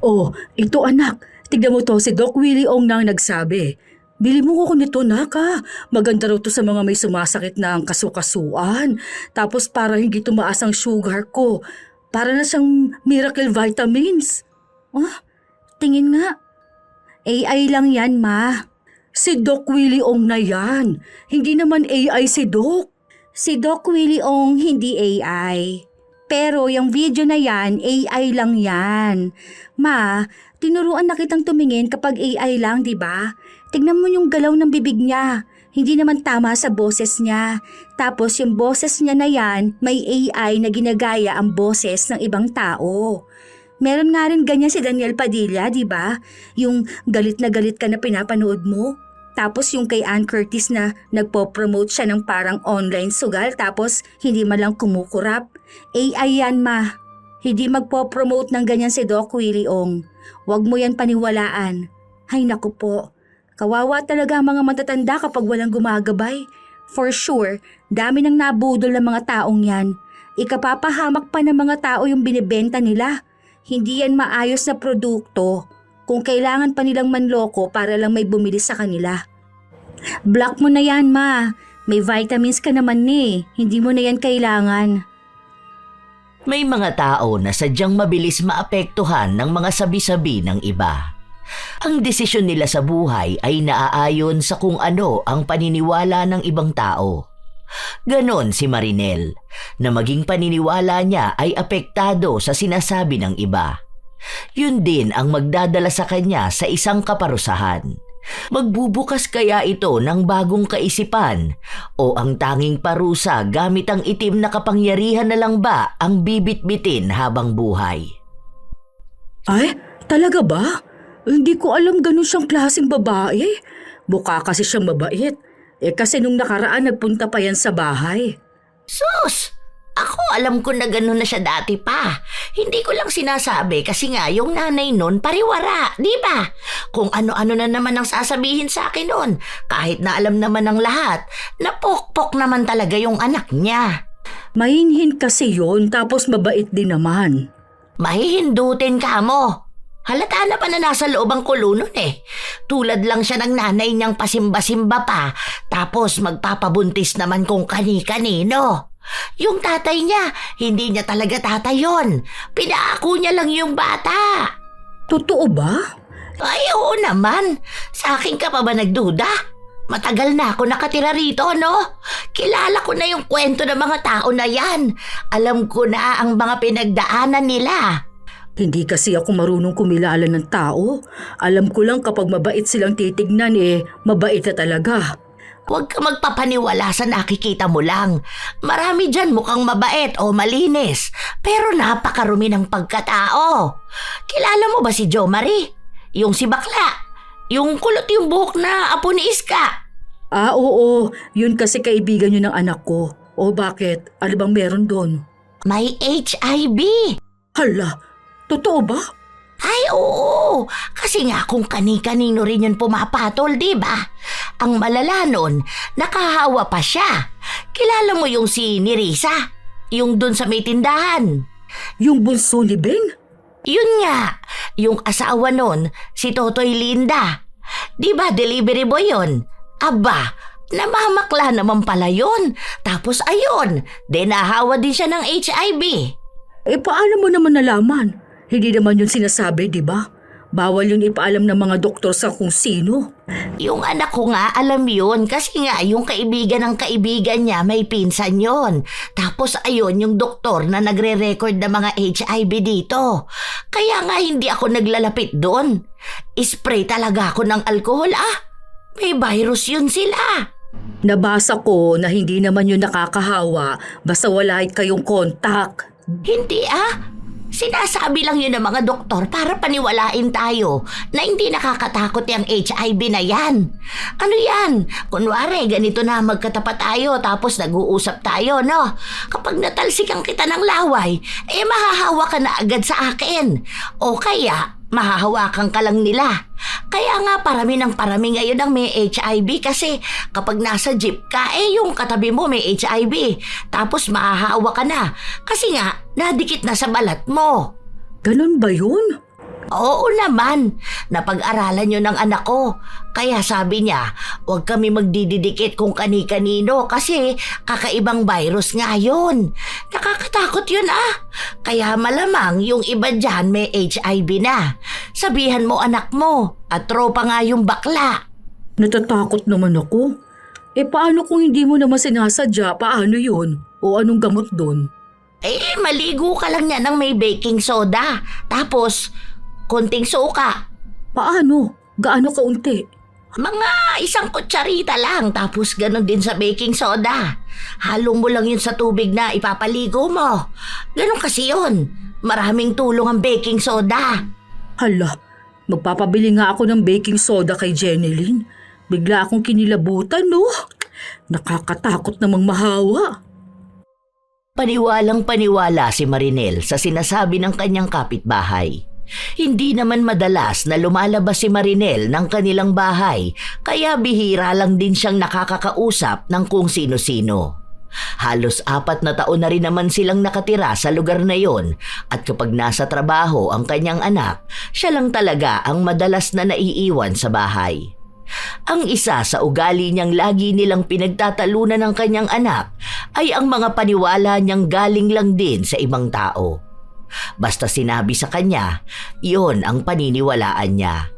Oh, ito anak. Tignan mo to, si Doc Willie Ong nang nagsabi. Bili mo ko nito, nak, ha? Maganda raw to sa mga may sumasakit na ang kasukasuan. Tapos para hindi tumaas ang sugar ko. Para na siyang miracle vitamins. Ah, tingin nga. AI lang yan, ma. Si Doc Willie Ong na yan. Hindi naman AI si Doc. Si Doc Willie Ong hindi AI. Pero yung video na yan, AI lang yan. Ma, tinuruan na kitang tumingin kapag AI lang, di ba? Tignan mo yung galaw ng bibig niya. Hindi naman tama sa boses niya. Tapos yung boses niya na yan, may AI na ginagaya ang boses ng ibang tao. Meron nga rin ganyan si Daniel Padilla, di ba? Yung galit na galit ka na pinapanood mo. Tapos yung kay Ann Curtis na nagpo-promote siya ng parang online sugal tapos hindi man lang kumukurap. AI yan, ma. Hindi magpo-promote ng ganyan si Doc Willie Ong. Huwag mo yan paniwalaan. Ay naku po. Kawawa talaga ang mga matatanda kapag walang gumagabay. For sure, dami nang nabudol ng mga taong yan. Ikapapahamak pa ng mga tao yung binibenta nila. Hindi yan maayos na produkto kung kailangan pa nilang manloko para lang may bumili sa kanila. Block mo na yan, ma. May vitamins ka naman Hindi mo na yan kailangan. May mga tao na sadyang mabilis maapektuhan ng mga sabi-sabi ng iba. Ang desisyon nila sa buhay ay naaayon sa kung ano ang paniniwala ng ibang tao. Ganon si Marinel, na maging paniniwala niya ay apektado sa sinasabi ng iba. Yun din ang magdadala sa kanya sa isang kaparusahan. Magbubukas kaya ito ng bagong kaisipan o ang tanging parusa gamit ang itim na kapangyarihan na lang ba ang bibit-bitin habang buhay? Ay, talaga ba? Hindi ko alam ganun siyang klaseng babae. Mukha kasi siyang mabait. Kasi nung nakaraan nagpunta pa yan sa bahay. Sus! Ako alam ko na gano'n na siya dati pa. Hindi ko lang sinasabi kasi nga yung nanay nun pariwara, di ba? Kung ano-ano na naman ang sasabihin sa akin nun, kahit na alam naman ng lahat, napokpok naman talaga yung anak niya. Mahinhin kasi yon tapos mabait din naman. Mahihindutin ka mo. Halata na pa na nasa loob ang kulo nun Tulad lang siya ng nanay niyang pasimba-simba pa, tapos magpapabuntis naman kung kani-kanino. Yung tatay niya, hindi niya talaga tatay yun. Pinaako niya lang yung bata. Totoo ba? Ay, oo naman. Sa akin ka pa ba nagduda? Matagal na ako nakatira rito, no? Kilala ko na yung kwento ng mga tao na yan. Alam ko na ang mga pinagdaanan nila. Hindi kasi ako marunong kumilala ng tao. Alam ko lang kapag mabait silang titignan mabait na talaga. Huwag ka magpapaniwala sa nakikita mo lang. Marami dyan mukhang mabait o malinis, pero napakarumi ng pagkatao. Kilala mo ba si Jo Marie? Yung si Bakla? Yung kulot yung buhok na apo ni Iska? Ah, oo. Yun kasi kaibigan yun ng anak ko. O bakit? Ano bang meron doon? May HIV. Hala, totoo ba? Ay, oo. Kasi nga kung kani-kanino rin yun pumapatol, di ba? Ang malala nun, nakahawa pa siya. Kilala mo yung si Nerissa? Yung dun sa may tindahan. Yung bunso ni Ben? Yun nga, yung asawa nun, si Totoy Linda. Di ba delivery boy yun? Aba, namamakla naman pala yun. Tapos ayun, nahawa din siya ng HIV. Paano mo naman nalaman? Hindi naman yun sinasabi, di ba? Bawal yun ipaalam ng mga doktor sa kung sino. Yung anak ko nga alam yun kasi nga yung kaibigan ng kaibigan niya may pinsan yun. Tapos ayun yung doktor na nagre-record ng mga HIV dito. Kaya nga hindi ako naglalapit doon. Spray talaga ako ng alkohol May virus yun sila. Nabasa ko na hindi naman yun nakakahawa basta wala kayong kontak. Hindi Sinasabi lang yun ng mga doktor para paniwalain tayo na hindi nakakatakot yung HIV na yan. Ano yan? Kunwari, ganito na magkatapat tayo tapos nag-uusap tayo, no? Kapag natalsikan kita ng laway, mahahawa ka na agad sa akin. O kaya, mahahawakan ka lang nila. Kaya nga parami ng parami ngayon ang may HIV kasi kapag nasa jeep ka, yung katabi mo may HIV. Tapos mahahawa ka na kasi nga nadikit na sa balat mo. Ganun ba yun? Oo naman, napag-aralan yun ng anak ko. Kaya sabi niya, huwag kami magdididikit kung kani-kanino kasi kakaibang virus nga yun. Nakakatakot yun ah. Kaya malamang yung iba dyan may HIV na. Sabihan mo anak mo at tropa nga yung bakla. Natatakot naman ako. Paano kung hindi mo naman sinasadya? Paano yun? O anong gamot doon? Maligo ka lang niya ng may baking soda. Tapos, konting suka. Paano? Gaano kaunti? Mga 1 kutsarita lang, tapos ganon din sa baking soda. Halong mo lang yun sa tubig na ipapaligo mo. Ganon kasi yun. Maraming tulong ang baking soda. Hala, magpapabili nga ako ng baking soda kay Jeneline. Bigla akong kinilabutan, no? Nakakatakot namang mahawa. Paniwalang paniwala si Marinel sa sinasabi ng kanyang kapitbahay. Hindi naman madalas na lumalabas si Marinel ng kanilang bahay, kaya bihira lang din siyang nakakakausap ng kung sino-sino. Halos 4 na taon na rin naman silang nakatira sa lugar na yon at kapag nasa trabaho ang kanyang anak, siya lang talaga ang madalas na naiiwan sa bahay. Ang isa sa ugali niyang lagi nilang pinagtatalunan ng kanyang anak ay ang mga paniwala niyang galing lang din sa ibang tao. Basta sinabi sa kanya, yon ang paniniwalaan niya.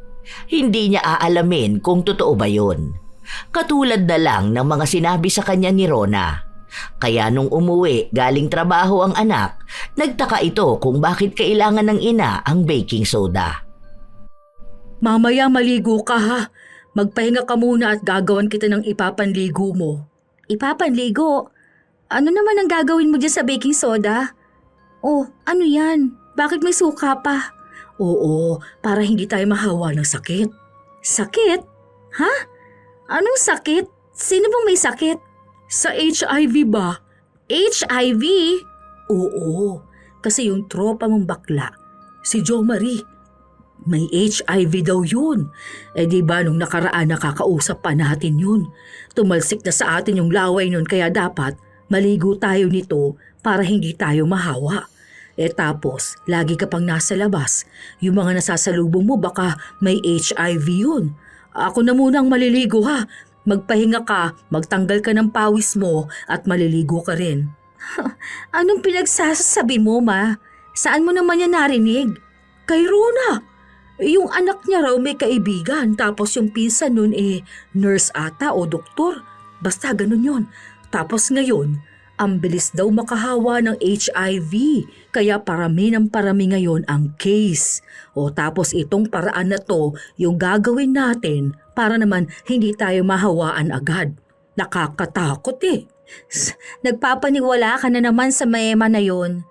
Hindi niya aalamin kung totoo ba yun. Katulad na lang ng mga sinabi sa kanya ni Rona. Kaya nung umuwi galing trabaho ang anak, nagtaka ito kung bakit kailangan ng ina ang baking soda. Mamaya maligo ka ha. Magpahinga ka muna at gagawan kita ng ipapanligo mo. Ipapanligo? Ano naman ang gagawin mo dyan sa baking soda? Oh, ano yan? Bakit may suka pa? Oo, para hindi tayo mahawa ng sakit. Sakit? Ha? Anong sakit? Sino bang may sakit? Sa HIV ba? HIV? Oo, kasi yung tropa mong bakla, si Jo Marie, may HIV daw yun. Di ba nung nakaraan nakakausap pa natin yun? Tumalsik na sa atin yung laway nun kaya dapat maligo tayo nito para hindi tayo mahawa. Tapos, lagi ka pang nasa labas. Yung mga nasasalubong mo baka may HIV yun. Ako na munang maliligo ha. Magpahinga ka, magtanggal ka ng pawis mo at maliligo ka rin. Anong pinagsasabi mo ma? Saan mo naman yan narinig? Kay Rona. Yung anak niya raw may kaibigan tapos yung pinsan nun nurse ata o doktor. Basta ganun yun. Tapos ngayon, ang bilis daw makahawa ng HIV kaya parami ng parami ngayon ang case. Tapos itong paraan na to yung gagawin natin para naman hindi tayo mahawaan agad. Nakakatakot Nagpapaniwala ka na naman sa mayema na yun.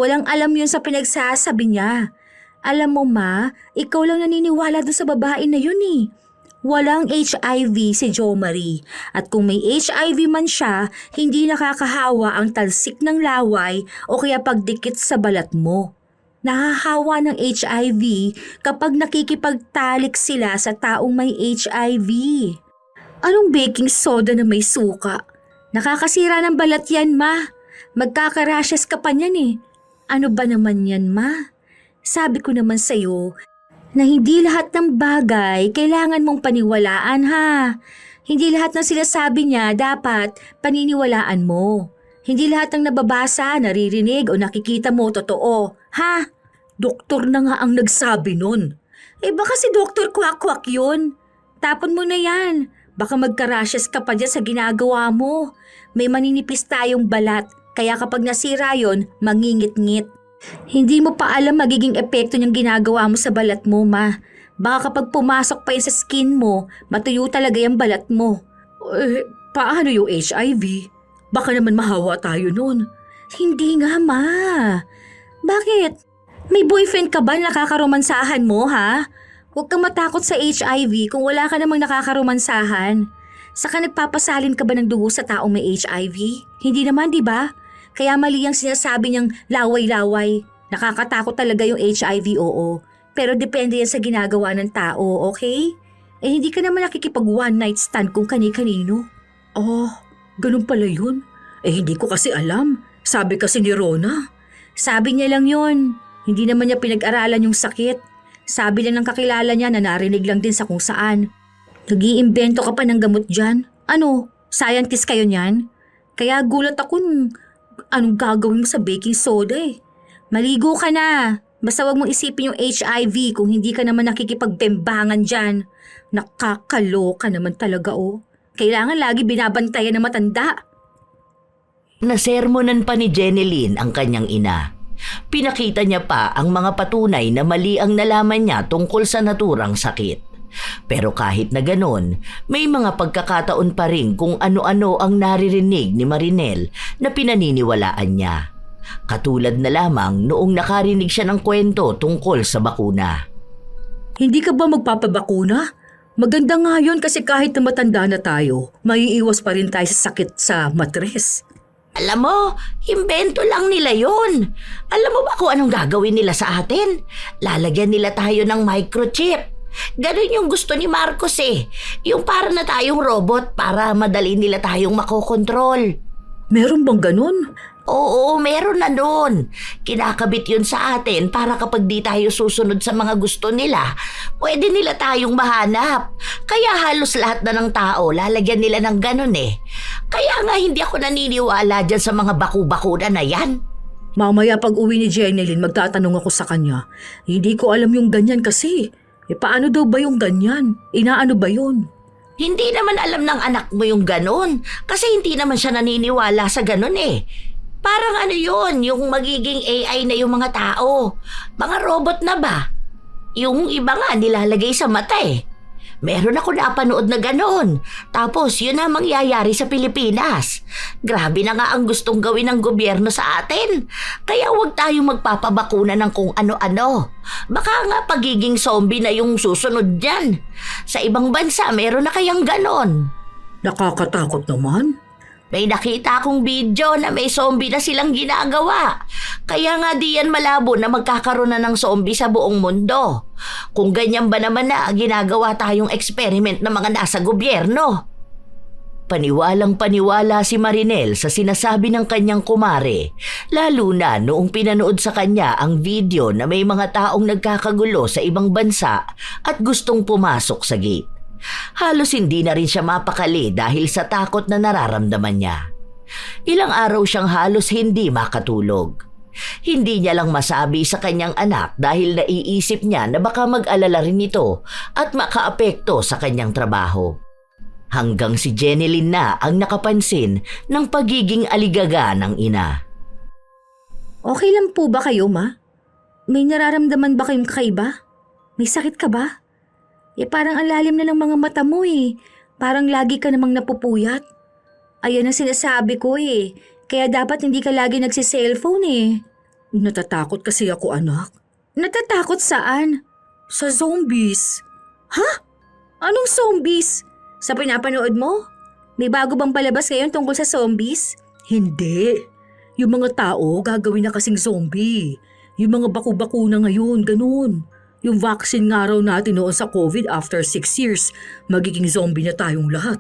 Walang alam yun sa pinagsasabi niya. Alam mo ma, ikaw lang naniniwala doon sa babae na yun Walang HIV si Jo Marie at kung may HIV man siya, hindi nakakahawa ang talsik ng laway o kaya pagdikit sa balat mo. Nahahawa ng HIV kapag nakikipagtalik sila sa taong may HIV. Anong baking soda na may suka? Nakakasira ng balat yan ma. Magkakarashes ka pa niyan Ano ba naman yan ma? Sabi ko naman sa'yo na hindi lahat ng bagay kailangan mong paniwalaan ha. Hindi lahat ng sinasabi niya dapat paniniwalaan mo. Hindi lahat ng nababasa, naririnig o nakikita mo totoo. Ha? Doktor na nga ang nagsabi nun. Baka si Doktor Kwak-Kwak yun. Tapon mo na yan. Baka magka-rashes ka pa dyan sa ginagawa mo. May maninipis tayong balat. Kaya kapag nasira yon, mangingit-ngit. Hindi mo pa alam magiging epekto ng ginagawa mo sa balat mo, ma. Baka kapag pumasok pa yun sa skin mo, matuyo talaga yung balat mo. Paano yung HIV? Baka naman mahawa tayo nun. Hindi nga, ma. Bakit? May boyfriend ka ba na nakakaromansahan mo, ha? Huwag kang matakot sa HIV kung wala ka namang nakakaromansahan. Saka nagpapasalin ka ba ng dugo sa taong may HIV? Hindi naman, di ba? Kaya mali ang sinasabi niyang laway-laway. Nakakatakot talaga yung HIV, oo. Pero depende yan sa ginagawa ng tao, okay? Hindi ka naman nakikipag one night stand kung kani-kanino. Oh, ganun pala yun. Hindi ko kasi alam. Sabi kasi ni Rona. Sabi niya lang yun. Hindi naman niya pinag-aralan yung sakit. Sabi lang ng kakilala niya na narinig lang din sa kung saan. Nag-iimbento ka pa ng gamot dyan? Ano, scientist kayo niyan? Kaya gulat ako anong gagawin mo sa baking soda eh. Maligo ka na. Basta wag mong isipin yung HIV kung hindi ka naman nakikipagbembangan dyan. Nakakaloka naman talaga oh. Kailangan lagi binabantayan ng matanda. Nasermonan pa ni Jeneline ang kanyang ina. Pinakita niya pa ang mga patunay na mali ang nalaman niya tungkol sa naturang sakit. Pero kahit na ganon, may mga pagkakataon pa rin kung ano-ano ang naririnig ni Marinel na pinaniniwalaan niya. Katulad na lamang noong nakarinig siya ng kwento tungkol sa bakuna. Hindi ka ba magpapabakuna? Maganda nga yun kasi kahit na matanda na tayo, maiiwas pa rin tayo sa sakit sa matres. Alam mo, imbento lang nila yun. Alam mo ba kung anong gagawin nila sa atin? Lalagyan nila tayo ng microchip. Ganun yung gusto ni Marcos eh. Yung para na tayong robot para madali nila tayong makokontrol. Meron bang ganun? Oo, meron na nun. Kinakabit yun sa atin para kapag di tayo susunod sa mga gusto nila, pwede nila tayong mahanap. Kaya halos lahat na ng tao lalagyan nila ng ganun eh. Kaya nga hindi ako naniniwala dyan sa mga baku-bakuna na yan. Mamaya pag uwi ni Jeneline, magtatanong ako sa kanya. Hindi ko alam yung ganyan kasi. Paano daw ba yung ganyan? Inaano ba yun? Hindi naman alam ng anak mo yung ganun. Kasi hindi naman siya naniniwala sa ganun eh. Parang ano yun, yung magiging AI na yung mga tao. Mga robot na ba? Yung iba nga nilalagay sa mata eh. Meron ako napanood na ganon. Tapos yun na mangyayari sa Pilipinas. Grabe na nga ang gustong gawin ng gobyerno sa atin. Kaya huwag tayong magpapabakuna ng kung ano-ano. Baka nga pagiging zombie na yung susunod dyan. Sa ibang bansa meron na kayang ganon. Nakakatakot naman. May nakita akong video na may zombie na silang ginagawa. Kaya nga di yan malabo na magkakaroon na ng zombie sa buong mundo. Kung ganyan ba naman na ginagawa tayong experiment ng mga nasa gobyerno? Paniwalang paniwala si Marinel sa sinasabi ng kanyang kumare, lalo na noong pinanood sa kanya ang video na may mga taong nagkakagulo sa ibang bansa at gustong pumasok sa gate. Halos hindi na rin siya mapakali dahil sa takot na nararamdaman niya. Ilang araw siyang halos hindi makatulog. Hindi niya lang masabi sa kanyang anak dahil naiisip niya na baka mag-alala rin ito at makaapekto sa kanyang trabaho. Hanggang si Jeneline na ang nakapansin ng pagiging aligaga ng ina. Okay lang po ba kayo, ma? May nararamdaman ba kayong kakaiba? May sakit ka ba? Parang ang lalim na ng mga mata mo eh. Parang lagi ka namang napupuyat. Ayan ang sinasabi ko eh. Kaya dapat hindi ka lagi nagsiselfone eh. Natatakot kasi ako, anak. Natatakot saan? Sa zombies. Ha? Anong zombies? Sa pinapanood mo? May bago bang palabas ngayon tungkol sa zombies? Hindi. Yung mga tao gagawin na kasing zombie. Yung mga baku-baku na ngayon, ganun. Yung vaccine nga raw natin noon sa COVID after 6 years, magiging zombie na tayong lahat.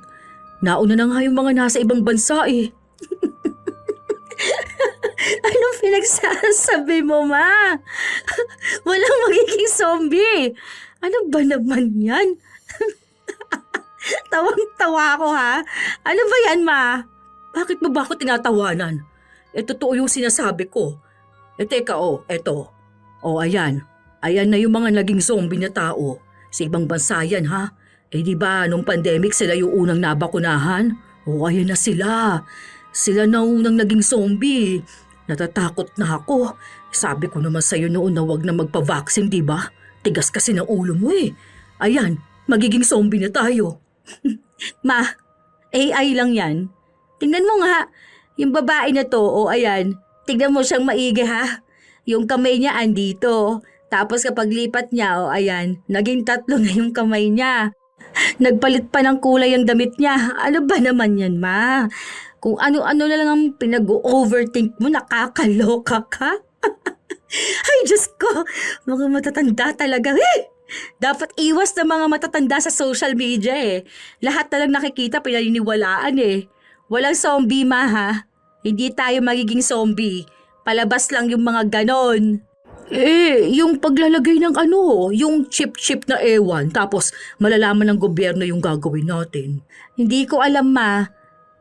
Nauna na nga yung mga nasa ibang bansa eh. Anong pinagsasabi mo, ma? Walang magiging zombie. Ano ba naman yan? Tawang-tawa ako ha. Ano ba yan, ma? Bakit mo ba ako tinatawanan? Totoo yung sinasabi ko. Teka eto. Ayan. Ayan na yung mga naging zombie na tao. Sa ibang bansa yan ha. Di ba nung pandemic sila yung unang nabakunahan? Ayan na sila. Sila na unang naging zombie. Natatakot na ako. Sabi ko naman sa'yo noon na wag na magpa-vaccine, di ba? Tigas kasi ng ulo mo eh. Ayan, magiging zombie na tayo. Ma, AI lang yan. Tingnan mo nga, yung babae na to, ayan. Tignan mo siyang maigi ha. Yung kamay niya andito. Tapos kapag lipat niya, ayan, naging 3 na yung kamay niya. Nagpalit pa ng kulay ang damit niya. Ano ba naman yan, ma? Kung ano-ano na lang ang pinag-overthink mo, nakakaloka ka. Ay, Diyos ko, mga matatanda talaga. Dapat iwas na mga matatanda sa social media eh. Lahat na lang nakikita, pinaniniwalaan eh. Walang zombie, ma ha? Hindi tayo magiging zombie. Palabas lang yung mga ganon. Yung paglalagay ng yung chip-chip na ewan, tapos malalaman ng gobyerno yung gagawin natin. Hindi ko alam, Ma.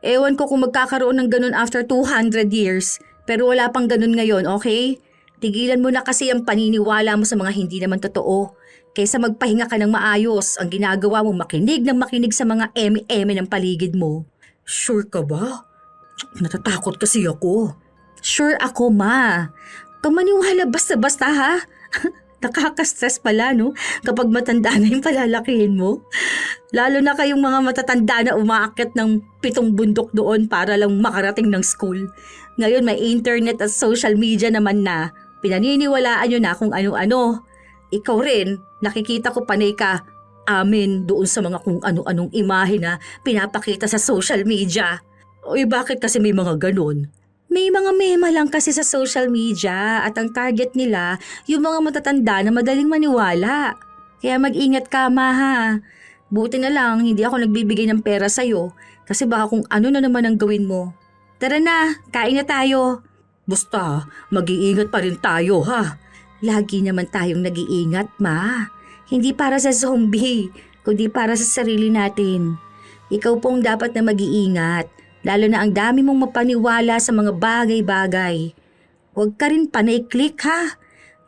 Ewan ko kung magkakaroon ng ganun after 200 years. Pero wala pang ganun ngayon, okay? Tigilan mo na kasi ang paniniwala mo sa mga hindi naman totoo. Kaysa magpahinga ka ng maayos, ang ginagawa mo makinig ng makinig sa mga eme-eme ng paligid mo. Sure ka ba? Natatakot kasi ako. Sure ako, Ma. Kung maniwala basta-basta ha. Nakaka-stress pala, no? Kapag matanda na yung palalakihin mo. Lalo na kayong mga matatanda na umaakit ng 7 bundok doon para lang makarating ng school. Ngayon may internet at social media naman na. Pinaniniwalaan nyo na kung ano-ano. Ikaw rin, nakikita ko panay ka amin doon sa mga kung ano-anong imahe na pinapakita sa social media. Uy, bakit kasi may mga ganun? May mga mema lang kasi sa social media at ang target nila yung mga matatanda na madaling maniwala. Kaya mag-ingat ka, Ma, ha. Buti na lang hindi ako nagbibigay ng pera sa'yo kasi baka kung ano na naman ang gawin mo. Tara na, kain na tayo. Basta, mag-iingat pa rin tayo, ha? Lagi naman tayong nag-iingat, Ma. Hindi para sa zombie, kundi para sa sarili natin. Ikaw pong dapat na mag-iingat. Lalo na ang dami mong mapaniwala sa mga bagay-bagay. Huwag ka rin panay-click ha.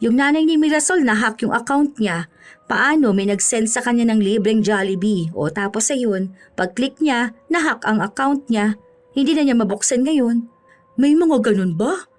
Yung nanay ni Mirasol na-hack yung account niya. Paano may nag-send sa kanya ng libreng Jollibee o tapos ayun, pag-click niya, na-hack ang account niya. Hindi na niya mabuksan ngayon. May mga ganun ba?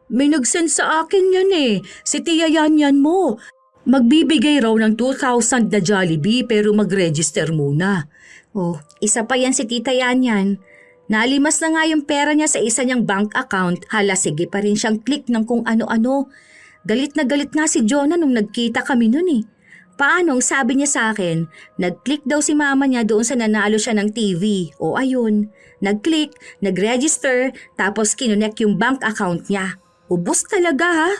May nag-send sa akin yan eh. Si Tia Yan mo. Magbibigay raw ng 2,000 na Jollibee pero mag-register muna. Oh, isa pa yan si Tita Yan. Nalimas na nga yung pera niya sa isa niyang bank account. Hala, sige pa rin siyang click ng kung ano-ano. Galit na galit nga si Jonah nung nagkita kami nun eh. Paano ang sabi niya sa akin, nag-click daw si mama niya doon sa nanalo siya ng TV. O ayun, nag-click, nag-register, tapos kinonect yung bank account niya. Ubus talaga ha.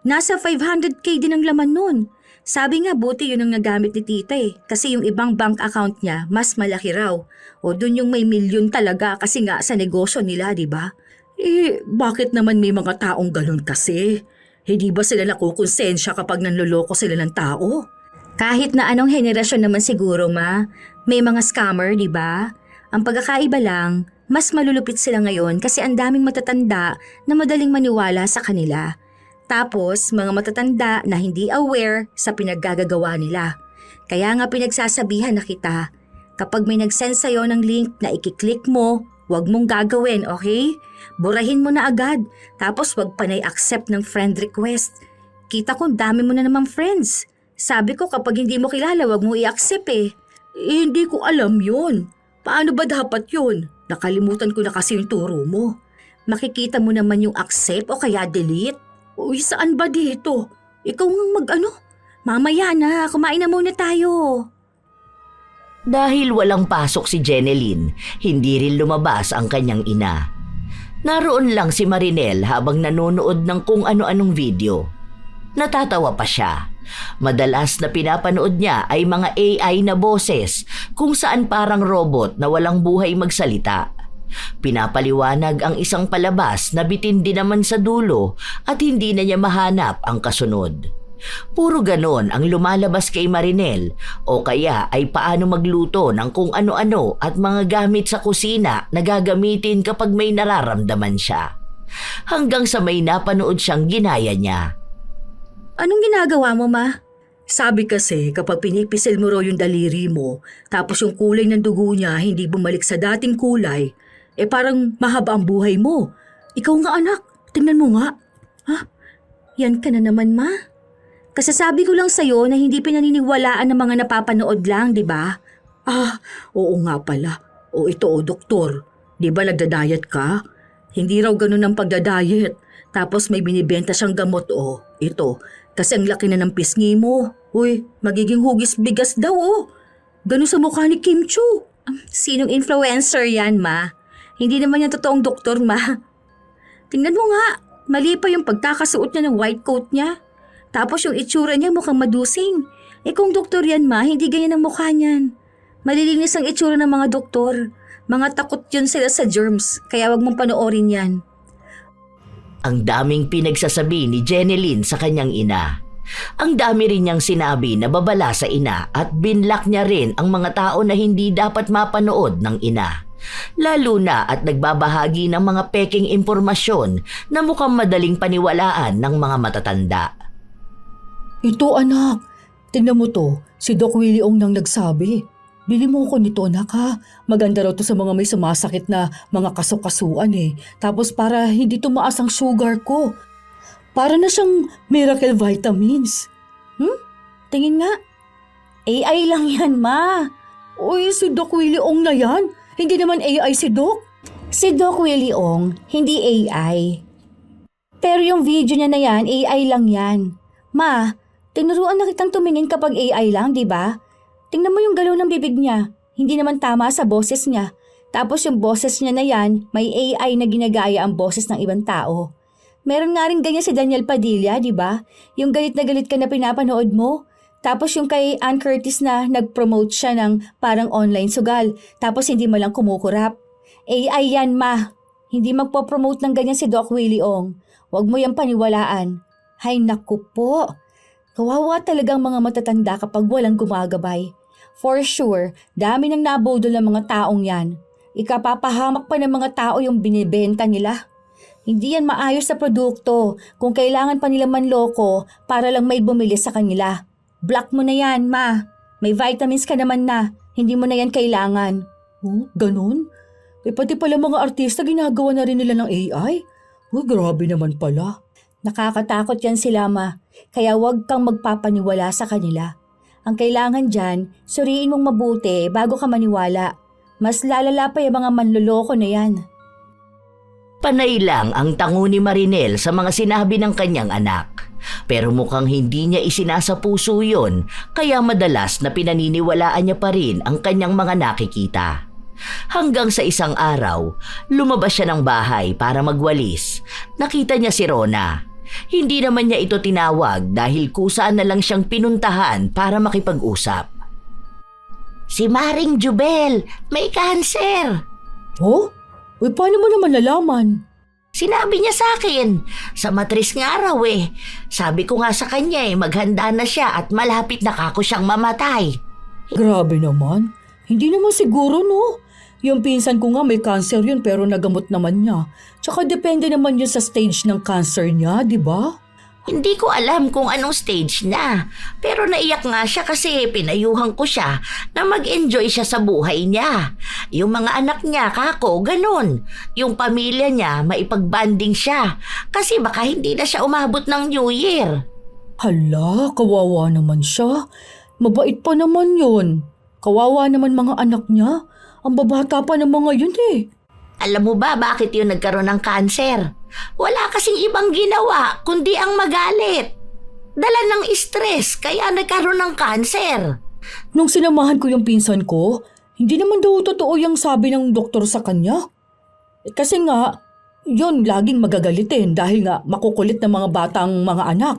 Nasa 500k din ang laman nun. Sabi nga buti yun ang nagamit ni tita eh. Kasi yung ibang bank account niya mas malaki raw. O dun yung may milyon talaga kasi nga sa negosyo nila, di ba? Bakit naman may mga taong ganun kasi? Hindi ba sila nakukonsensya kapag nanloloko sila ng tao? Kahit na anong henerasyon naman siguro, Ma. May mga scammer, di ba? Ang pagkakaiba lang, mas malulupit sila ngayon kasi ang daming matatanda na madaling maniwala sa kanila. Tapos, mga matatanda na hindi aware sa pinaggagawa nila. Kaya nga pinagsasabihan na kita, kapag may nag-send sa'yo ng link na ikiklik mo, huwag mong gagawin, okay? Burahin mo na agad, tapos huwag panay accept ng friend request. Kita ko dami mo na namang friends. Sabi ko kapag hindi mo kilala, huwag mo i-accept eh. Hindi ko alam yun. Paano ba dapat yun? Nakalimutan ko na kasi yung turo mo. Makikita mo naman yung accept o kaya delete. Uy, saan ba dito? Ikaw nga Mamaya na, kumain na muna tayo. Dahil walang pasok si Jeneline, hindi rin lumabas ang kanyang ina. Naroon lang si Marinel habang nanonood ng kung ano-anong video. Natatawa pa siya. Madalas na pinapanood niya ay mga AI na boses kung saan parang robot na walang buhay magsalita. Pinapaliwanag ang isang palabas na bitin din naman sa dulo at hindi na niya mahanap ang kasunod. Puro ganon ang lumalabas kay Marinel o kaya ay paano magluto ng kung ano-ano at mga gamit sa kusina na gagamitin kapag may nararamdaman siya. Hanggang sa may napanood siyang ginaya niya. Anong ginagawa mo, Ma? Sabi kasi kapag pinipisil mo raw yung daliri mo tapos yung kulay ng dugo niya hindi bumalik sa dating kulay, parang mahaba ang buhay mo. Ikaw nga anak, tingnan mo nga. Ha? Yan ka na naman, Ma. Kasasabi ko lang sa'yo na hindi pinaniniwalaan ng mga napapanood lang, di ba? Oo nga pala. O ito doktor. Di ba nagda-diet ka? Hindi raw ganun ang pagda-diet. Tapos may binibenta siyang gamot ito. Kasi ang laki na ng pisngi mo. Uy, magiging hugis bigas daw Ganun sa mukha ni Kim Chu. Sinong influencer yan, Ma? Hindi naman yan totoong doktor, Ma. Tingnan mo nga, mali pa yung pagkakasuot niya ng white coat niya. Tapos yung itsura niya mukhang madusing. Kung doktor yan, Ma, hindi ganyan ang mukha niyan. Malilinis ang itsura ng mga doktor. Mga takot yun sila sa germs, kaya wag mong panoorin yan. Ang daming pinagsasabi ni Jeneline sa kanyang ina. Ang dami rin niyang sinabi na babala sa ina at binlock niya rin ang mga tao na hindi dapat mapanood ng ina. Lalo na at nagbabahagi ng mga peking impormasyon na mukhang madaling paniwalaan ng mga matatanda. Ito anak, tingnan mo to, si Doc Willie Ong nang nagsabi. Bili mo ko nito anak ha, maganda raw to sa mga may sumasakit na mga kasukasuan eh. Tapos para hindi tumaas ang sugar ko. Para na siyang miracle vitamins. Tingin nga. AI lang yan, ma. Uy, si Doc Willie Ong na yan. Hindi naman AI si Doc. Si Doc Willie Ong, hindi AI. Pero yung video niya na yan, AI lang yan. Ma, tinuruan na kitang tumingin kapag AI lang, di ba? Tingnan mo yung galaw ng bibig niya. Hindi naman tama sa boses niya. Tapos yung boses niya na yan, may AI na ginagaya ang boses ng ibang tao. Meron nga rin ganyan si Daniel Padilla, di ba? Yung galit na galit ka na pinapanood mo. Tapos yung kay Ann Curtis na nag-promote siya ng parang online sugal. Tapos hindi mo lang kumukurap. AI yan, ma. Hindi magpo-promote ng ganyan si Doc Willie Ong. Huwag mo yung paniwalaan. Hay naku po. Kawawa talagang mga matatanda kapag walang gumagabay. For sure, dami nang nabodol ng mga taong yan. Ikapapahamak pa ng mga tao yung binibenta nila. Hindi yan maayos sa produkto kung kailangan pa nila manloko para lang may bumili sa kanila. Block mo na yan, ma. May vitamins ka naman na. Hindi mo na yan kailangan. Oh, ganun? Pati pala mga artista ginagawa na rin nila ng AI? Oh, grabe naman pala. Nakakatakot yan sila, ma. Kaya huwag kang magpapaniwala sa kanila. Ang kailangan dyan, suriin mong mabuti bago ka maniwala. Mas lalala pa yung mga manloloko na yan. Panay lang ang tango ni Marinel sa mga sinabi ng kanyang anak. Pero mukhang hindi niya isinasapuso yun, kaya madalas na pinaniniwalaan niya pa rin ang kanyang mga nakikita. Hanggang sa isang araw, lumabas siya ng bahay para magwalis. Nakita niya si Rona. Hindi naman niya ito tinawag dahil kusaan na lang siyang pinuntahan para makipag-usap. Si Maring Jubel, may cancer! Oh? Uy, paano mo naman nalaman? Sinabi niya sa akin, sa matris nga raw eh. Sabi ko nga sa kanya maghanda na siya at malapit na kako siyang mamatay. Grabe naman. Hindi naman siguro no. Yung pinsan ko nga may cancer yun pero nagamot naman niya. Tsaka depende naman yun sa stage ng cancer niya, di ba? Hindi ko alam kung anong stage na. Pero naiyak nga siya kasi pinayuhan ko siya na mag-enjoy siya sa buhay niya. Yung mga anak niya, kako, ganun. Yung pamilya niya, maipagbanding siya. Kasi baka hindi na siya umabot ng New Year. Hala, kawawa naman siya. Mabait pa naman yun. Kawawa naman mga anak niya. Ang babata pa ng mga yun eh. Alam mo ba bakit yun nagkaroon ng cancer? Wala kasing ibang ginawa kundi ang magalit. Dala ng stress kaya nagkaroon ng cancer. Nung sinamahan ko yung pinsan ko, hindi naman daw totoo yung sabi ng doktor sa kanya. Kasi nga, yun laging magagalitin dahil nga makukulit ng mga batang mga anak.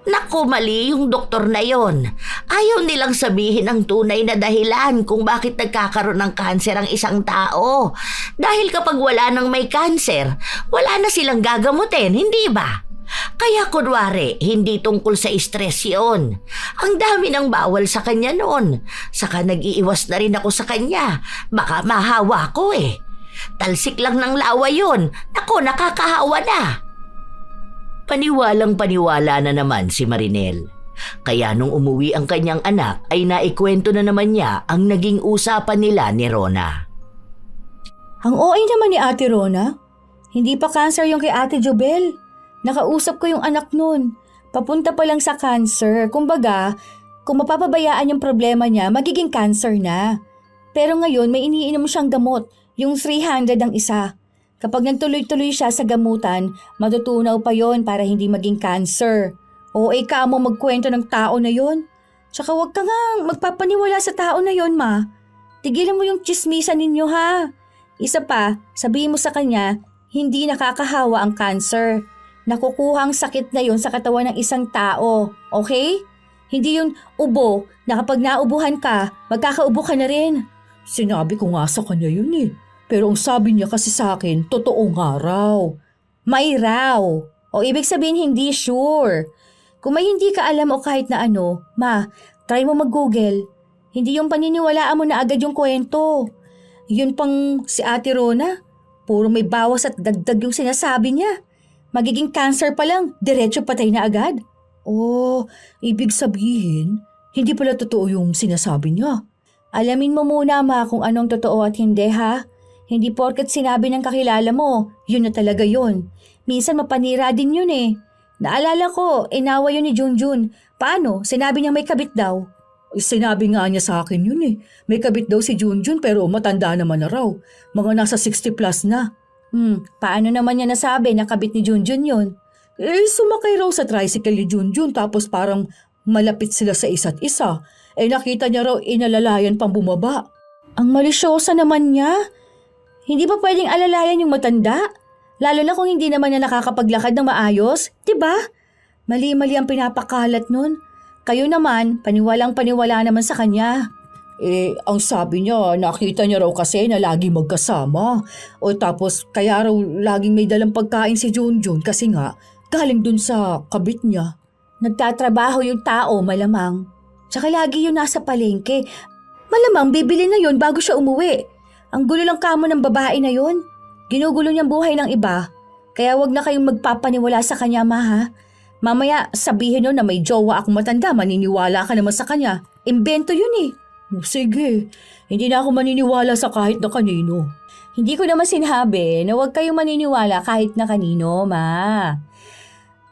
Naku, mali yung doktor na yon. Ayaw nilang sabihin ang tunay na dahilan kung bakit nagkakaroon ng kanser ang isang tao. Dahil kapag wala nang may kanser, wala na silang gagamutin, hindi ba? Kaya kunwari, hindi tungkol sa stress yun. Ang dami nang bawal sa kanya noon. Saka nag-iiwas na rin ako sa kanya. Baka mahawa ko eh. Talsik lang ng lawa yun. Naku, nakakahawa na. Paniwalang paniwala na naman si Marinel. Kaya nung umuwi ang kanyang anak ay naikwento na naman niya ang naging usapan nila ni Rona. Ang OA naman ni Ate Rona. Hindi pa cancer yung kay Ate Jobel. Nakausap ko yung anak nun. Papunta pa lang sa cancer. Kumbaga, kung mapapabayaan yung problema niya, magiging cancer na. Pero ngayon may iniinom siyang gamot, yung 300 ang isa. Kapag nagtuloy-tuloy siya sa gamutan, matutunaw pa yon para hindi maging cancer. O ka mo magkwento ng tao na yon. Tsaka huwag ka nga magpapaniwala sa tao na yon, ma. Tigilan mo yung chismisan ninyo, ha. Isa pa, sabihin mo sa kanya, hindi nakakahawa ang cancer. Nakukuha ang sakit na yon sa katawan ng isang tao, okay? Hindi yun ubo na kapag naubuhan ka, magkakaubo ka na rin. Sinabi ko nga sa kanya yun eh. Pero ang sabi niya kasi sa akin, totoo nga raw. May raw. O ibig sabihin hindi sure. Kung may hindi ka alam o kahit na ano, try mo mag-Google. Hindi yung paniniwalaan mo na agad yung kwento. Yun pang si Ate Rona, puro may bawas at dagdag yung sinasabi niya. Magiging cancer pa lang, diretso patay na agad. Oh, ibig sabihin, hindi pala totoo yung sinasabi niya. Alamin mo muna kung anong totoo at hindi ha. Hindi porket sinabi ng kakilala mo, yun na talaga yun. Minsan mapanira din yun eh. Naalala ko, inawa yun ni Junjun. Paano? Sinabi niya may kabit daw. Sinabi nga niya sa akin yun eh. May kabit daw si Junjun pero matanda naman na raw. Mga nasa 60 plus na. Paano naman niya nasabi na kabit ni Junjun yun? Sumakay raw sa tricycle ni Junjun tapos parang malapit sila sa isa't isa. Nakita niya raw inalalayan pang bumaba. Ang malisyosa naman niya. Hindi ba pwedeng alalayan yung matanda? Lalo na kung hindi naman niya nakakapaglakad ng maayos, 'di ba? Mali-mali ang pinapakalat nun. Kayo naman, paniwalang-paniwala naman sa kanya. Ang sabi niya, nakita niya raw kasi na lagi magkasama. O tapos kaya raw laging may dalang pagkain si Junjun kasi nga galing dun sa kabit niya. Nagtatrabaho yung tao, malamang. Tsaka lagi yun nasa palengke. Malamang bibili na yun bago siya umuwi. Ang gulo lang kamo ng babae na yun. Ginugulo niyang buhay ng iba. Kaya wag na kayong magpapaniwala sa kanya, ha? Mamaya sabihin nyo na may jowa akong matanda, maniniwala ka naman sa kanya. Imbento yun eh. Sige, hindi na ako maniniwala sa kahit na kanino. Hindi ko naman sinabi na huwag kayong maniniwala kahit na kanino, ma.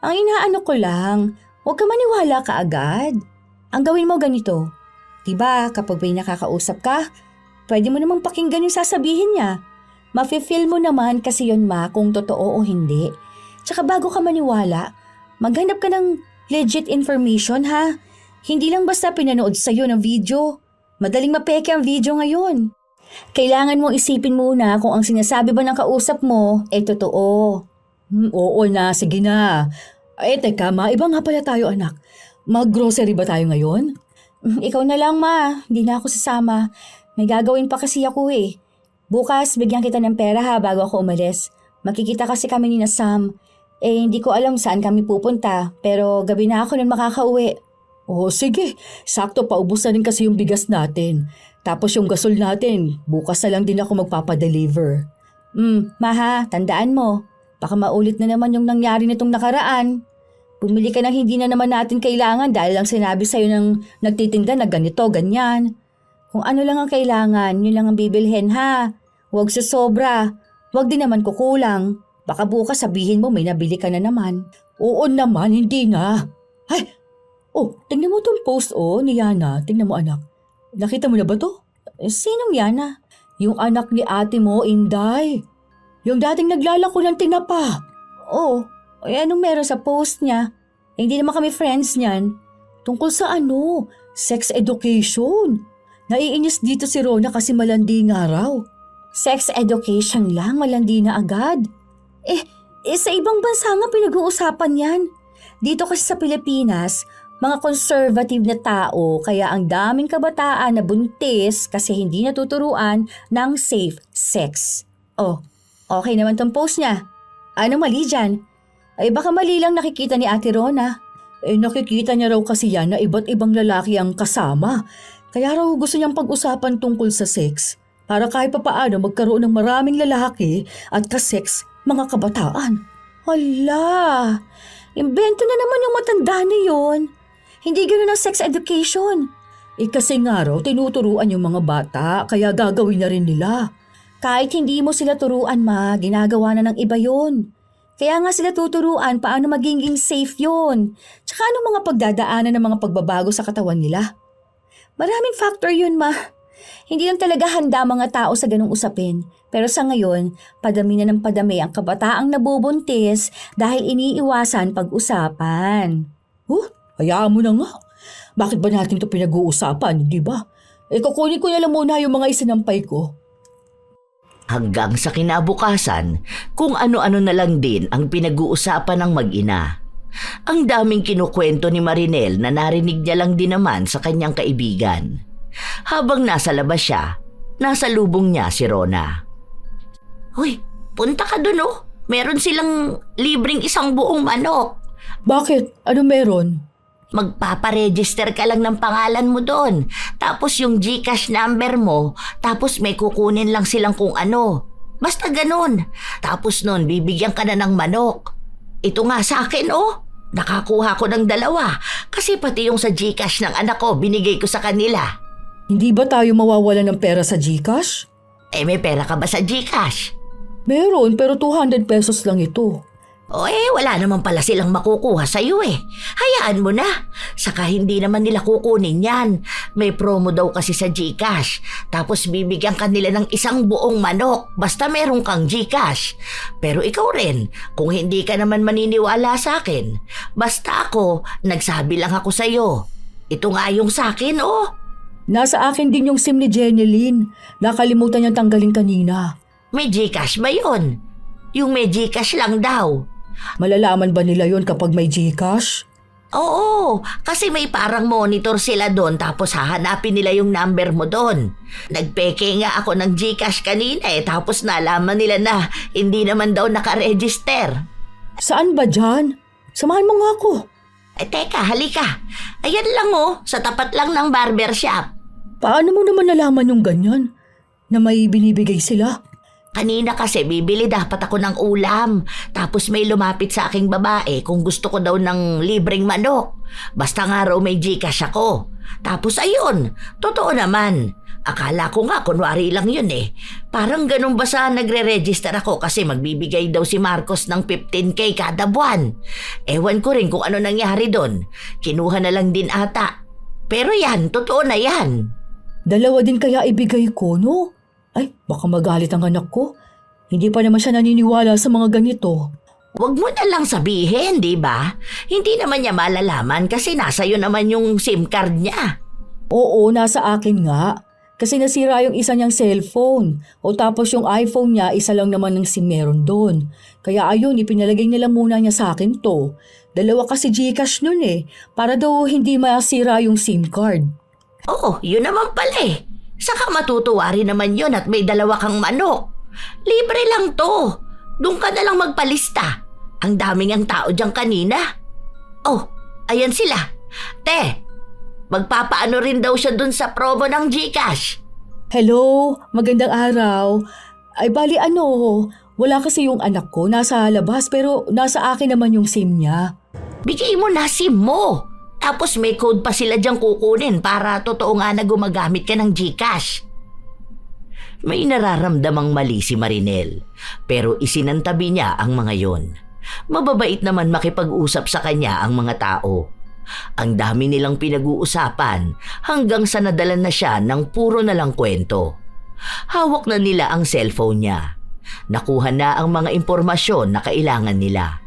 Ang inaano ko lang, huwag ka maniwala ka agad. Ang gawin mo ganito. Diba kapag may nakakausap ka, pwede mo namang pakinggan yung sasabihin niya. Mafe-feel mo naman kasi yun kung totoo o hindi. Tsaka bago ka maniwala, maghanap ka ng legit information ha. Hindi lang basta pinanood sa'yo ng video. Madaling mapeke ang video ngayon. Kailangan mong isipin muna kung ang sinasabi ba ng kausap mo totoo. Oo na, sige na. Teka iba nga pala tayo anak. Mag-grocery ba tayo ngayon? Ikaw na lang hindi na ako sasama. May gagawin pa kasi ako eh. Bukas bigyan kita ng pera ha bago ako umalis. Makikita kasi kami ni na Sam. Hindi ko alam saan kami pupunta pero gabi na ako nun makakauwi. Sige. Sakto paubos na rin kasi yung bigas natin. Tapos yung gasol natin, bukas na lang din ako magpapadeliver. Tandaan mo. Baka maulit na naman yung nangyari nitong nakaraan. Bumili ka ng hindi na naman natin kailangan dahil lang sinabi sa'yo ng nagtitinda na ganito, ganyan. Kung ano lang ang kailangan, yun lang ang bibilhin ha. Huwag sa sobra. Huwag din naman kukulang. Baka bukas sabihin mo may nabili ka na naman. Oo naman, hindi na. Ay! Tingnan mo tong post ni Yana. Tingnan mo anak. Nakita mo na ba to? Sinong Yana? Yung anak ni ate mo, Inday. Yung dating naglalako ng tinapa. Anong meron sa post niya? Hindi naman kami friends niyan. Tungkol sa sex education. Naiinis dito si Rona kasi malandi nga raw. Sex education lang, malandi na agad. Sa ibang bansa nga pinag-uusapan yan. Dito kasi sa Pilipinas, mga conservative na tao kaya ang daming kabataan na buntis kasi hindi natuturuan ng safe sex. Okay naman tong post niya. Anong mali dyan? Baka mali lang nakikita ni Ate Rona. Nakikita niya raw kasi yan na iba't ibang lalaki ang kasama. Kaya raw gusto niyang pag-usapan tungkol sa sex para kahit papaano magkaroon ng maraming lalaki at kasex mga kabataan. Hala! Imbento na naman yung matanda na yun. Hindi ganoon ang sex education. Kasi nga raw tinuturuan yung mga bata kaya gagawin na rin nila. Kahit hindi mo sila turuan ginagawa na ng iba yun. Kaya nga sila tuturuan paano magiging safe yun. Tsaka anong mga pagdadaanan ng mga pagbabago sa katawan nila. Maraming factor yun Hindi lang talaga handa mga tao sa ganung usapin. Pero sa ngayon, padami na ng padami ang kabataang nabubuntis dahil iniiwasan pag-usapan. Hayaan mo na nga. Bakit ba natin ito pinag-uusapan, di ba? Kukunin ko na lang muna yung mga isinampay ko. Hanggang sa kinabukasan, kung ano-ano na lang din ang pinag-uusapan ng mag-ina. Ang daming kinukwento ni Marinel na narinig niya lang din naman sa kanyang kaibigan. Habang nasa labas siya, nasa lubong niya si Rona. Hoy, punta ka dun Meron silang libreng isang buong manok. Bakit? Ano meron? Magpaparegister ka lang ng pangalan mo doon. Tapos yung GCash number mo, tapos may kukunin lang silang kung ano. Basta ganun. Tapos nun, bibigyan ka na ng manok. Ito nga sa akin, oh. Nakakuha ko ng 2. Kasi pati yung sa GCash ng anak ko, binigay ko sa kanila. Hindi ba tayo mawawala ng pera sa GCash? May pera ka ba sa GCash? Meron, pero 200 pesos lang ito. Wala naman pala silang makukuha sa'yo eh. Hayaan mo na. Saka hindi naman nila kukunin yan. May promo daw kasi sa GCash. Tapos bibigyan ka nila ng isang buong manok. Basta meron kang GCash. Pero ikaw rin, kung hindi ka naman maniniwala sa akin. Basta ako, nagsabi lang ako sa'yo. Ito nga yung sa akin, oh. Nasa akin din yung SIM ni Jenilyn. Nakalimutan niyang tanggalin kanina. May GCash ba yun? Yung may GCash lang daw. Malalaman ba nila yon kapag may GCash? Oo, kasi may parang monitor sila doon tapos hahanapin nila yung number mo doon. Nagpeke nga ako ng GCash kanina tapos nalaman nila na hindi naman daw nakaregister. Saan ba dyan? Samahan mo nga ako. Teka, halika. Ayan lang sa tapat lang ng barbershop. Paano mo naman nalaman yung ganyan? Na may binibigay sila? Kanina kasi bibili dapat ako ng ulam. Tapos may lumapit sa aking babae kung gusto ko daw ng libreng manok. Basta nga raw may GCash ako. Tapos ayun, totoo naman. Akala ko nga kunwari lang yun eh. Parang ganun ba sa nagre-register ako kasi magbibigay daw si Marcos ng 15K kada buwan. Ewan ko rin kung ano nangyari doon. Kinuha na lang din ata. Pero yan, totoo na yan. 2 din kaya ibigay ko, no? Ay, baka magalit ang anak ko. Hindi pa naman siya naniniwala sa mga ganito. Huwag mo na lang sabihin, di ba? Hindi naman niya malalaman kasi nasa iyo naman yung SIM card niya. Oo, nasa akin nga. Kasi nasira yung isa niyang cellphone. O tapos yung iPhone niya, isa lang naman ng SIM meron doon. Kaya ayun, ipinalagay nila muna niya sa akin to. 2 kasi GCash nun eh. Para daw hindi masira yung SIM card. Oo, yun naman pala eh. Saka matutuwa rin naman yun at may 2 kang manok. Libre lang to. Doon ka na lang magpalista. Ang daming ang tao dyan kanina. Oh, ayan sila. Te, magpapaano rin daw siya dun sa promo ng GCash. Hello, magandang araw. Ay bali wala kasi yung anak ko nasa labas pero nasa akin naman yung SIM niya. Bigay mo na SIM mo. Tapos may code pa sila diyang kukunin para totoo nga na gumagamit ka ng GCash. May nararamdamang mali si Marinel, pero isinantabi niya ang mga yon. Mababait naman makipag-usap sa kanya ang mga tao. Ang dami nilang pinag-uusapan hanggang sa nadala na siya ng puro na lang kwento. Hawak na nila ang cellphone niya. Nakuha na ang mga impormasyon na kailangan nila.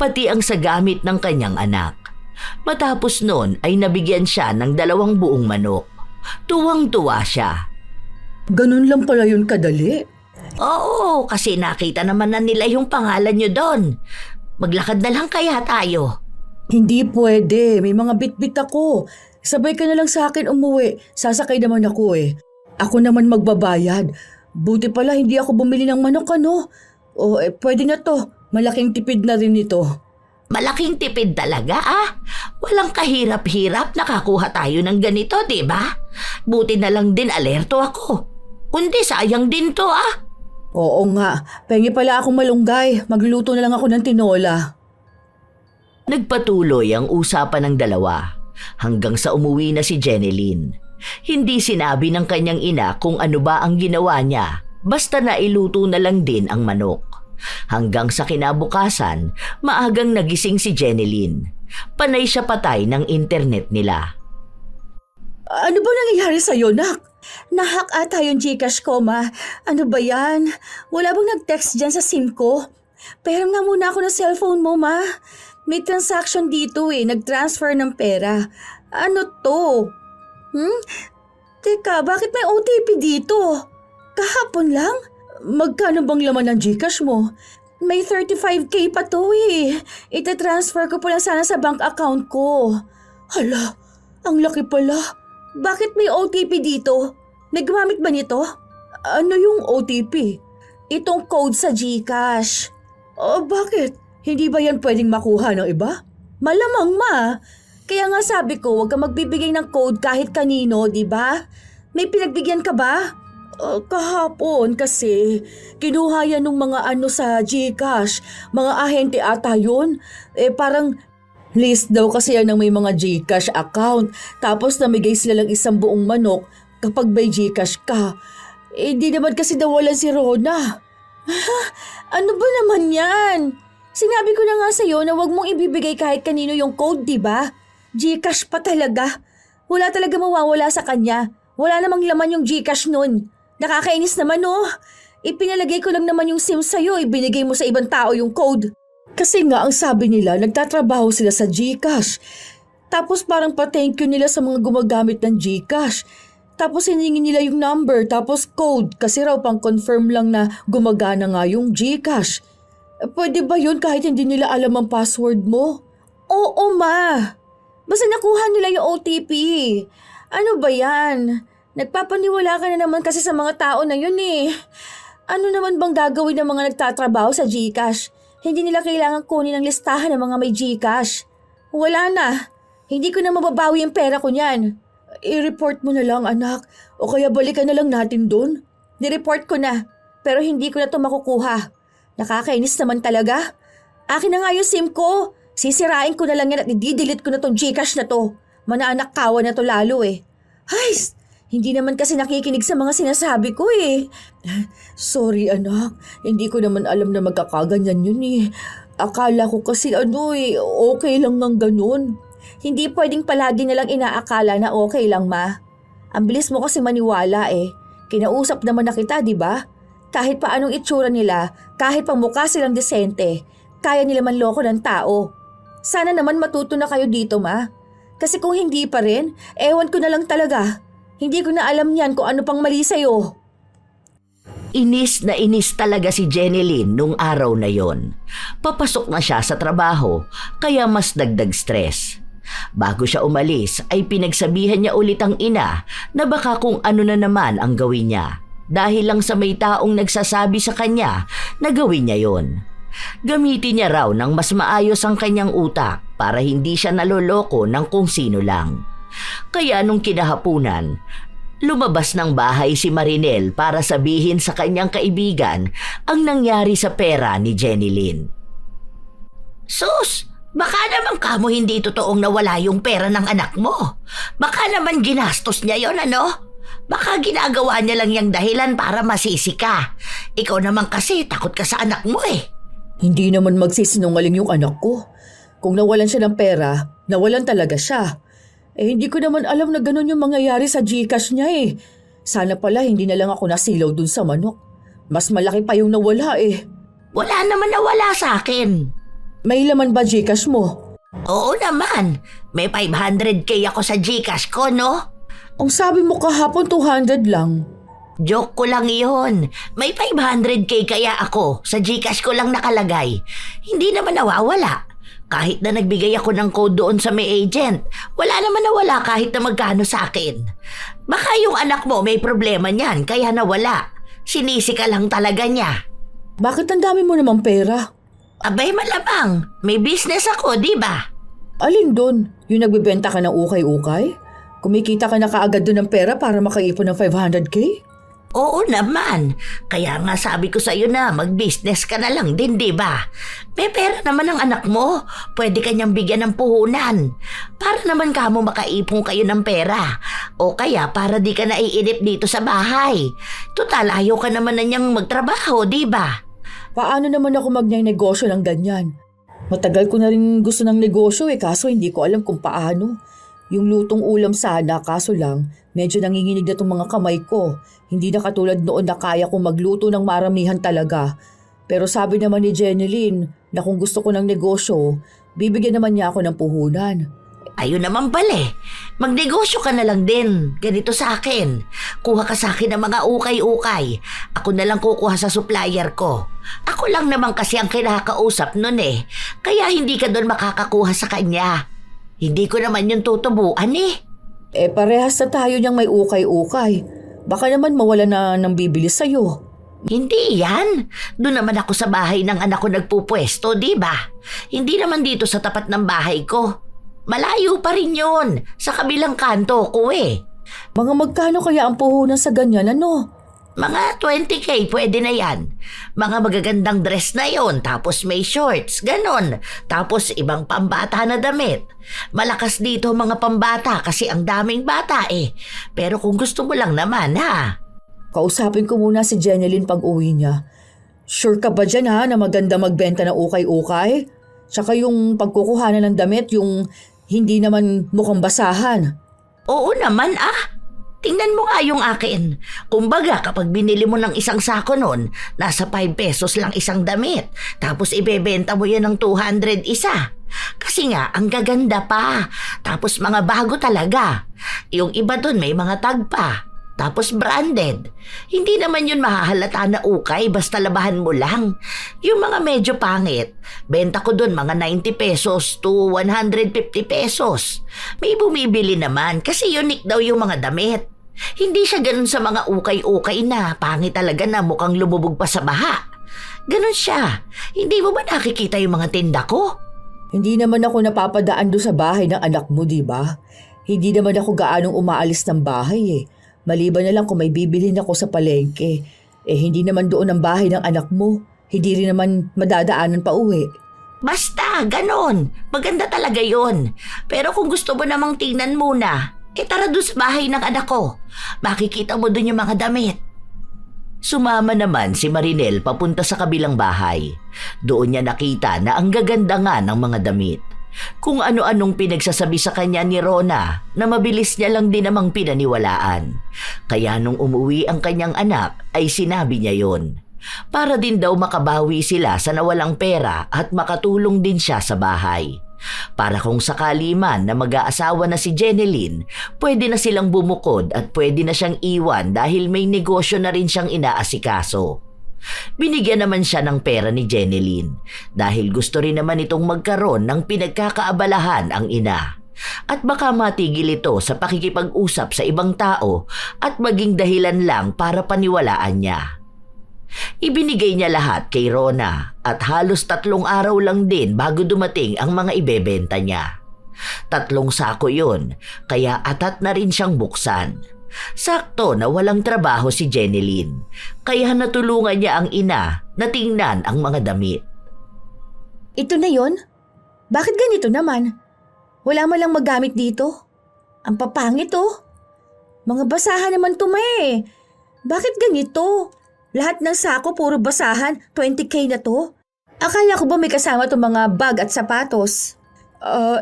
Pati ang sa gamit ng kanyang anak. Matapos nun ay nabigyan siya ng 2 buong manok. Tuwang-tuwa siya. Ganun lang pala yun kadali. Oo, kasi nakita naman na nila yung pangalan nyo doon. Maglakad na lang kaya tayo. Hindi pwede, may mga bit-bit ako. Sabay ka na lang sa akin umuwi, sasakay naman ako eh. Ako naman magbabayad. Buti pala hindi ako bumili ng manok O pwede na to, malaking tipid na rin ito. Malaking tipid talaga Walang kahirap-hirap nakakuha tayo ng ganito, di ba? Buti na lang din alerto ako. Kundi sayang din to Oo nga, pengi pala akong malunggay. Magluto na lang ako ng tinola. Nagpatuloy ang usapan ng 2 hanggang sa umuwi na si Jenilyn. Hindi sinabi ng kanyang ina kung ano ba ang ginawa niya, basta nailuto na lang din ang manok. Hanggang sa kinabukasan, maagang nagising si Jenilyn. Panay siya patay ng internet nila. Ano ba nangyayari sa'yo, nak? Nahack ata yung GCash ko, ma. Ano ba yan? Wala bang nag-text dyan sa SIM ko? Pero nga muna ako ng cellphone mo, ma. May transaction dito nag-transfer ng pera. Ano to? Teka, bakit may OTP dito? Kahapon lang? Magkano bang laman ng GCash mo? May 35K pa to Ita-transfer ko pala sana sa bank account ko. Hala, ang laki pala. Bakit may OTP dito? Naggamit ba nito? Ano yung OTP? Itong code sa GCash. Oh, bakit? Hindi ba yan pwedeng makuha ng iba? Malamang ma. Kaya nga sabi ko, huwag ka magbibigay ng code kahit kanino, di ba? May pinagbigyan ka ba? Kahapon kasi kinuha yan ng mga sa GCash. Mga ahente ata yun. Parang list daw kasi yan ng may mga GCash account. Tapos namigay sila lang isang buong manok kapag may GCash ka. Di naman kasi nawalan si Rona. Ano ba naman yan? Sinabi ko na nga sa'yo na huwag mong ibibigay kahit kanino yung code, di ba? GCash pa talaga. Wala talaga mawawala sa kanya. Wala namang laman yung GCash nun. Nakakainis naman oh. Ipinalagay ko lang naman yung SIM sa'yo, ibinigay mo sa ibang tao yung code. Kasi nga ang sabi nila nagtatrabaho sila sa GCash. Tapos parang pa-thank you nila sa mga gumagamit ng GCash. Tapos hiningi nila yung number tapos code kasi raw pang confirm lang na gumagana nga yung GCash. Pwede ba yun kahit hindi nila alam ang password mo? Oo ma. Basta nakuha nila yung OTP. Ano ba yan? Nagpapaniwala ka na naman kasi sa mga tao na yun eh. Ano naman bang gagawin ng mga nagtatrabaho sa GCash? Hindi nila kailangan kunin ang listahan ng mga may GCash. Wala na. Hindi ko na mababawi yung pera ko niyan. I-report mo na lang anak o kaya balikan na lang natin doon. Ni-report ko na pero hindi ko na to makukuha. Nakakainis naman talaga. Akin na nga yung SIM ko. Sisirain ko na lang yan at i-delete ko na tong GCash na to. Mananakawan na to lalo eh. Ay, hindi naman kasi nakikinig sa mga sinasabi ko eh. Sorry anak, hindi ko naman alam na magkakaganyan yun eh. Akala ko kasi okay lang ng ganun. Hindi pwedeng palagi na lang inaakala na okay lang ma. Ang bilis mo kasi maniwala eh. Kinausap naman na kita, di ba? Kahit pa anong itsura nila, kahit pang mukha silang desente, kaya nila manloko ng tao. Sana naman matuto na kayo dito ma. Kasi kung hindi pa rin, ewan ko na lang talaga. Hindi ko na alam yan kung ano pang mali sa'yo. Inis na inis talaga si Jenilyn nung araw na yon. Papasok na siya sa trabaho, kaya mas dagdag stress. Bago siya umalis ay pinagsabihan niya ulit ang ina na baka kung ano na naman ang gawin niya. Dahil lang sa may taong nagsasabi sa kanya na gawin niya yon. Gamitin niya raw ng mas maayos ang kanyang utak para hindi siya naloloko ng kung sino lang. Kaya nung kinahapunan, lumabas ng bahay si Marinel para sabihin sa kanyang kaibigan ang nangyari sa pera ni Jenilyn. Sus! Baka naman kamo hindi totoong nawala yung pera ng anak mo. Baka naman ginastos niya yon ano? Baka ginagawa niya lang yung dahilan para masisi ka. Ikaw naman kasi takot ka sa anak mo eh. Hindi naman magsisinungaling yung anak ko. Kung nawalan siya ng pera, nawalan talaga siya. Hindi ko naman alam na ganun yung mangyayari sa GCash niya eh. Sana pala hindi na lang ako nasilaw dun sa manok. Mas malaki pa yung nawala eh. Wala naman nawala sa akin. May laman ba GCash mo? Oo naman. May 500k ako sa GCash ko, no? Ang sabi mo kahapon 200 lang. Joke ko lang iyon. May 500k kaya ako. Sa GCash ko lang nakalagay. Hindi naman nawawala. Kahit na nagbigay ako ng code doon sa may agent, wala naman nawala kahit na magkano sa akin. Baka yung anak mo may problema niyan kaya nawala. Sinisi ka lang talaga niya. Bakit ang dami mo namang pera? Abay malamang, may business ako, di ba? Alin doon? Yung nagbebenta ka ng ukay-ukay? Kumikita ka na kaagad doon ng pera para makaipon ng 500k? Oo naman. Kaya nga sabi ko sa'yo na mag-business ka na lang din, di ba? May pera naman ang anak mo. Pwede kanyang bigyan ng puhunan. Para naman kamo makaipon kayo ng pera. O kaya para di ka naiinip dito sa bahay. Total, ayaw ka naman na niyang magtrabaho, di ba? Paano naman ako magnegosyo ng ganyan? Matagal ko na rin gusto ng negosyo kaso hindi ko alam kung paano. Yung lutong ulam sana kaso lang medyo nanginginig na tong mga kamay ko. Hindi na katulad noon na kaya kong magluto ng maramihan talaga. Pero sabi naman ni Jenilyn na kung gusto ko ng negosyo, bibigyan naman niya ako ng puhunan. Ayun naman pala. Magnegosyo ka na lang din. Ganito sa akin. Kuha ka sa akin ng mga ukay-ukay. Ako na lang kukuha sa supplier ko. Ako lang naman kasi ang kinakausap nun eh. Kaya hindi ka doon makakakuha sa kanya. Hindi ko naman yung tutubuan eh. Parehas na tayo niyang may ukay-ukay. Baka naman mawala na ng bibili sa'yo. Hindi yan. Doon naman ako sa bahay ng anak ko nagpupwesto, di ba? Hindi naman dito sa tapat ng bahay ko. Malayo pa rin yun. Sa kabilang kanto ko eh. Mga magkano kaya ang puhunan sa ganyan, ano? Mga 20K pwede na yan. Mga magagandang dress na yon, tapos may shorts, ganon. Tapos ibang pambata na damit. Malakas dito mga pambata kasi ang daming bata eh. Pero kung gusto mo lang naman ha. Kausapin ko muna si Jenilyn pag uwi niya. Sure ka ba dyan ha na maganda magbenta ng ukay-ukay? Tsaka yung pagkukuhanan ng damit, yung hindi naman mukhang basahan. Oo naman ah. Tingnan mo nga yung akin. Kumbaga kapag binili mo ng isang sako nun, nasa 5 pesos lang isang damit. Tapos ibebenta mo yan ng 200 isa. Kasi nga, ang gaganda pa. Tapos mga bago talaga. Yung iba dun may mga tag pa. Tapos branded. Hindi naman yun mahahalata na ukay basta labahan mo lang. Yung mga medyo pangit, benta ko dun mga 90 pesos to 150 pesos. May bumibili naman kasi unique daw yung mga damit. Hindi siya ganun sa mga ukay-ukay na pangit talaga na mukhang lumubog pa sa baha. Ganun siya. Hindi mo ba nakikita yung mga tinda ko? Hindi naman ako napapadaan doon sa bahay ng anak mo, di ba? Hindi naman ako gaanong umaalis ng bahay eh. Maliban na lang kung may bibilhin ako sa palengke. Eh hindi naman doon ang bahay ng anak mo. Hindi rin naman madadaanan pa uwi. Basta, ganun. Maganda talaga yon. Pero kung gusto mo namang tingnan muna, tara doon sa bahay ng anak ko. Makikita mo doon yung mga damit. Sumama naman si Marinel papunta sa kabilang bahay. Doon niya nakita na ang gaganda nga ng mga damit. Kung ano-anong pinagsasabi sa kanya ni Rona na mabilis niya lang din namang pinaniwalaan. Kaya nung umuwi ang kanyang anak ay sinabi niya yon. Para din daw makabawi sila sa nawalang pera at makatulong din siya sa bahay. Para kung sakali man na mag-aasawa na si Jenilyn, pwede na silang bumukod at pwede na siyang iwan dahil may negosyo na rin siyang inaasikaso. Binigyan naman siya ng pera ni Jenilyn dahil gusto rin naman itong magkaroon ng pinagkakaabalahan ang ina. At baka matigil ito sa pakikipag-usap sa ibang tao at maging dahilan lang para paniwalaan niya. Ibinigay niya lahat kay Rona at halos 3 araw lang din bago dumating ang mga ibebenta niya. 3 sako yun, kaya atat na rin siyang buksan. Sakto na walang trabaho si Jenilyn, kaya natulungan niya ang ina na tingnan ang mga damit. Ito na yon? Bakit ganito naman? Wala man lang magamit dito. Ang papangit oh. Mga basahan naman to eh. Bakit ganito? Lahat ng sako puro basahan, 20K na to. Akala ko ba may kasama to mga bag at sapatos?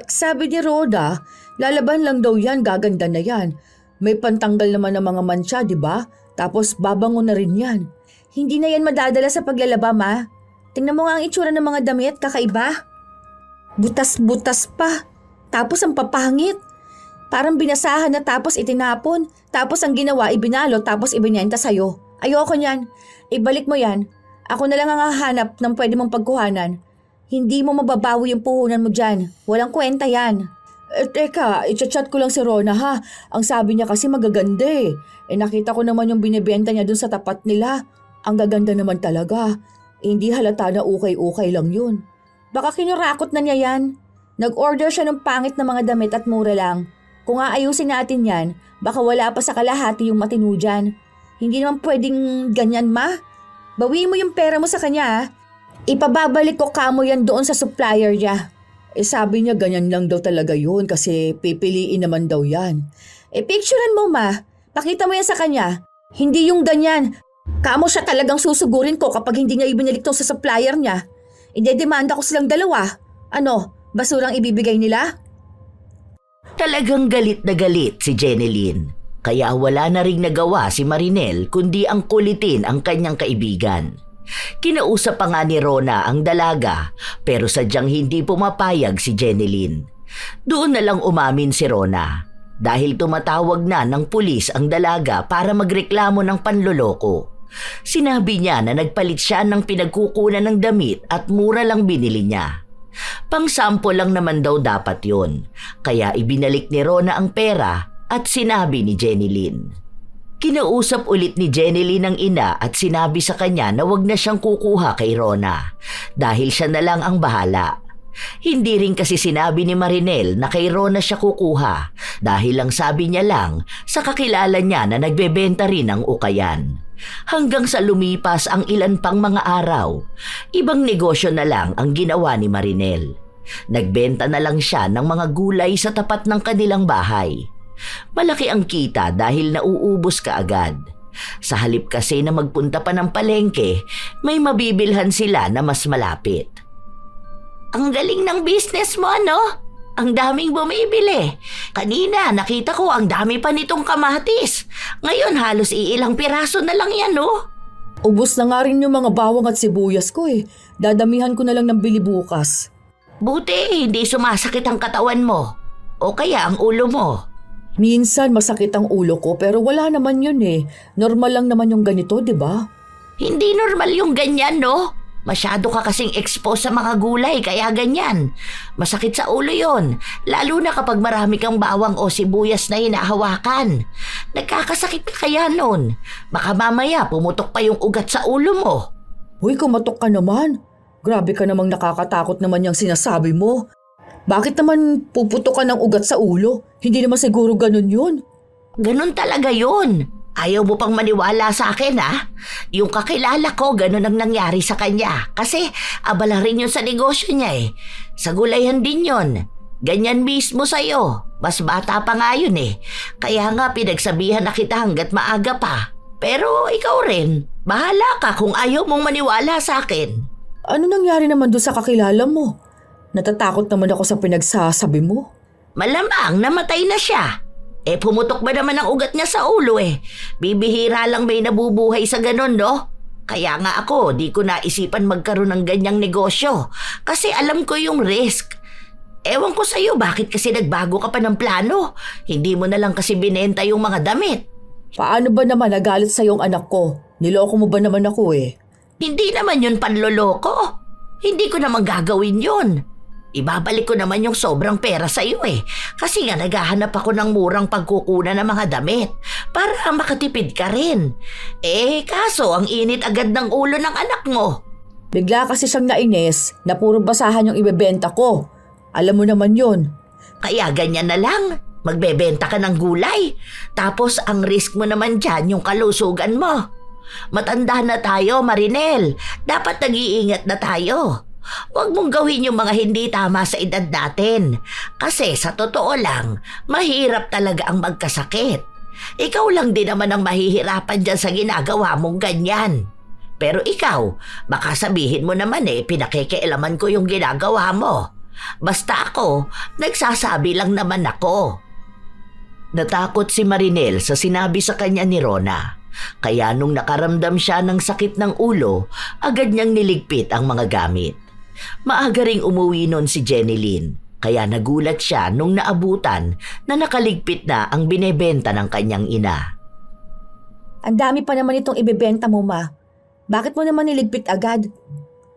Sabi ni Rhoda, lalaban lang daw yan, gaganda na yan. May pantanggal naman ng mga mantsa, di ba? Tapos babango na rin yan. Hindi na yan madadala sa paglalaba, ma. Tingnan mo nga ang itsura ng mga damit, kakaiba. Butas-butas pa. Tapos ang papangit. Parang binasahan na tapos itinapon. Tapos ang ginawa, ibinalo tapos ibinenta sa'yo. Ayoko niyan. Ibalik mo yan. Ako na lang ang hahanap ng pwede mong pagkuhanan. Hindi mo mababawi yung puhunan mo dyan. Walang kwenta yan. Teka, i-chat ko lang si Rona ha. Ang sabi niya kasi magaganda eh. Nakita ko naman yung binibenta niya dun sa tapat nila. Ang gaganda naman talaga. Hindi halata na ukay-ukay lang yun. Baka kinurakot na niya yan. Nag-order siya ng pangit na mga damit at mura lang. Kung aayusin natin yan, baka wala pa sa kalahati yung matino dyan. Hindi naman pwedeng ganyan, ma. Bawiin mo yung pera mo sa kanya ha. Ipababalik ko kamo yan doon sa supplier niya. Sabi niya ganyan lang daw talaga yun kasi pipiliin naman daw yan. Picturean mo, ma. Pakita mo yan sa kanya. Hindi yung ganyan. Kamo siya talagang susugurin ko kapag hindi niya ibinalik to sa supplier niya. Idedemanda ko silang dalawa. Ano, basurang ibibigay nila? Talagang galit na galit si Jenilyn. Kaya wala na ring nagawa si Marinel kundi ang kulitin ang kanyang kaibigan. Kinausap pa nga ni Rona ang dalaga pero sadyang hindi pumapayag si Jenilyn. Doon na lang umamin si Rona dahil tumatawag na ng pulis ang dalaga para magreklamo ng panloloko. Sinabi niya na nagpalit siya ng pinagkukunan ng damit at mura lang binili niya. Pang-sample lang naman daw dapat yon, kaya ibinalik ni Rona ang pera at sinabi ni Jenilyn. Kinausap ulit ni Jeneline ang ina at sinabi sa kanya na wag na siyang kukuha kay Rona dahil siya na lang ang bahala. Hindi rin kasi sinabi ni Marinel na kay Rona siya kukuha dahil lang sabi niya lang sa kakilala niya na nagbebenta rin ng ukayan. Hanggang sa lumipas ang ilan pang mga araw, ibang negosyo na lang ang ginawa ni Marinel. Nagbenta na lang siya ng mga gulay sa tapat ng kanilang bahay. Malaki ang kita dahil nauubos kaagad. Sa halip kasi na magpunta pa ng palengke, may mabibilhan sila na mas malapit. Ang galing ng business mo, ano? Ang daming bumibili. Kanina nakita ko ang dami pa nitong kamatis. Ngayon halos iilang piraso na lang yan, no? Ubus na nga rin yung mga bawang at sibuyas ko eh. Dadamihan ko na lang ng bili bukas. Buti hindi sumasakit ang katawan mo. O kaya ang ulo mo. Minsan masakit ang ulo ko pero wala naman yun eh. Normal lang naman yung ganito, di ba? Hindi normal yung ganyan, no? Masyado ka kasing exposed sa mga gulay kaya ganyan. Masakit sa ulo yon, lalo na kapag marami kang bawang o sibuyas na hinahawakan. Nagkakasakit ka kaya nun. Baka mamaya pumutok pa yung ugat sa ulo mo. Uy, kumatok ka naman. Grabe ka namang nakakatakot naman yung sinasabi mo. Bakit naman puputok ka ng ugat sa ulo? Hindi naman siguro ganun yun. Ganun talaga yun. Ayaw mo pang maniwala sa akin, ha? Yung kakilala ko, ganun ang nangyari sa kanya. Kasi abala rin yun sa negosyo niya eh. Sa gulayan din yun. Ganyan mismo sa'yo. Mas bata pa nga yun eh. Kaya nga pinagsabihan na kita hanggat maaga pa. Pero ikaw rin, bahala ka kung ayaw mong maniwala sa akin. Ano nangyari naman doon sa kakilala mo? Natatakot naman ako sa pinagsasabi mo. Malamang namatay na siya. Pumutok ba naman ang ugat niya sa ulo eh. Bibihira lang may nabubuhay sa ganon, no? Kaya nga ako, di ko naisipan magkaroon ng ganyang negosyo. Kasi alam ko yung risk. Ewan ko sa'yo, bakit kasi nagbago ka pa ng plano? Hindi mo na lang kasi binenta yung mga damit. Paano ba naman nagalit sa yung anak ko? Niloko mo ba naman ako eh? Hindi naman yun panloloko. Hindi ko naman gagawin yun. Ibabalik ko naman yung sobrang pera sa iyo eh. Kasi nga naghahanap ako ng murang pagkukunan ng mga damit para makatipid ka rin. Kaso ang init agad ng ulo ng anak mo. Bigla kasi siyang nainis na puro basahan yung ibebenta ko. Alam mo naman yun. Kaya ganyan na lang. Magbebenta ka ng gulay. Tapos ang risk mo naman dyan yung kalusugan mo. Matanda na tayo, Marinel. Dapat nag-iingat na tayo. Huwag mong gawin yung mga hindi tama sa edad natin. Kasi sa totoo lang, mahirap talaga ang magkasakit. Ikaw lang din naman ang mahihirapan dyan sa ginagawa mong ganyan. Pero ikaw, baka sabihin mo naman pinakikialaman ko yung ginagawa mo. Basta ako, nagsasabi lang naman ako. Natakot si Marinel sa sinabi sa kanya ni Rona. Kaya nung nakaramdam siya ng sakit ng ulo, agad niyang niligpit ang mga gamit. Maaga ring umuwi nun si Jeneline, kaya nagulat siya nung naabutan na nakaligpit na ang binebenta ng kanyang ina. Ang dami pa naman itong ibebenta mo, ma. Bakit mo naman niligpit agad?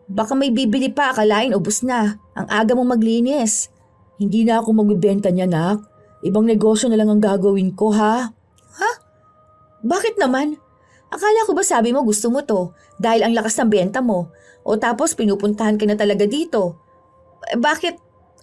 Baka may bibili pa, akalain ubos na. Ang aga mo maglinis. Hindi na ako magbibenta niya, nak. Ibang negosyo na lang ang gagawin ko, ha? Ha? Bakit naman? Akala ko ba sabi mo gusto mo to dahil ang lakas ng benta mo o tapos pinupuntahan ka na talaga dito? Bakit?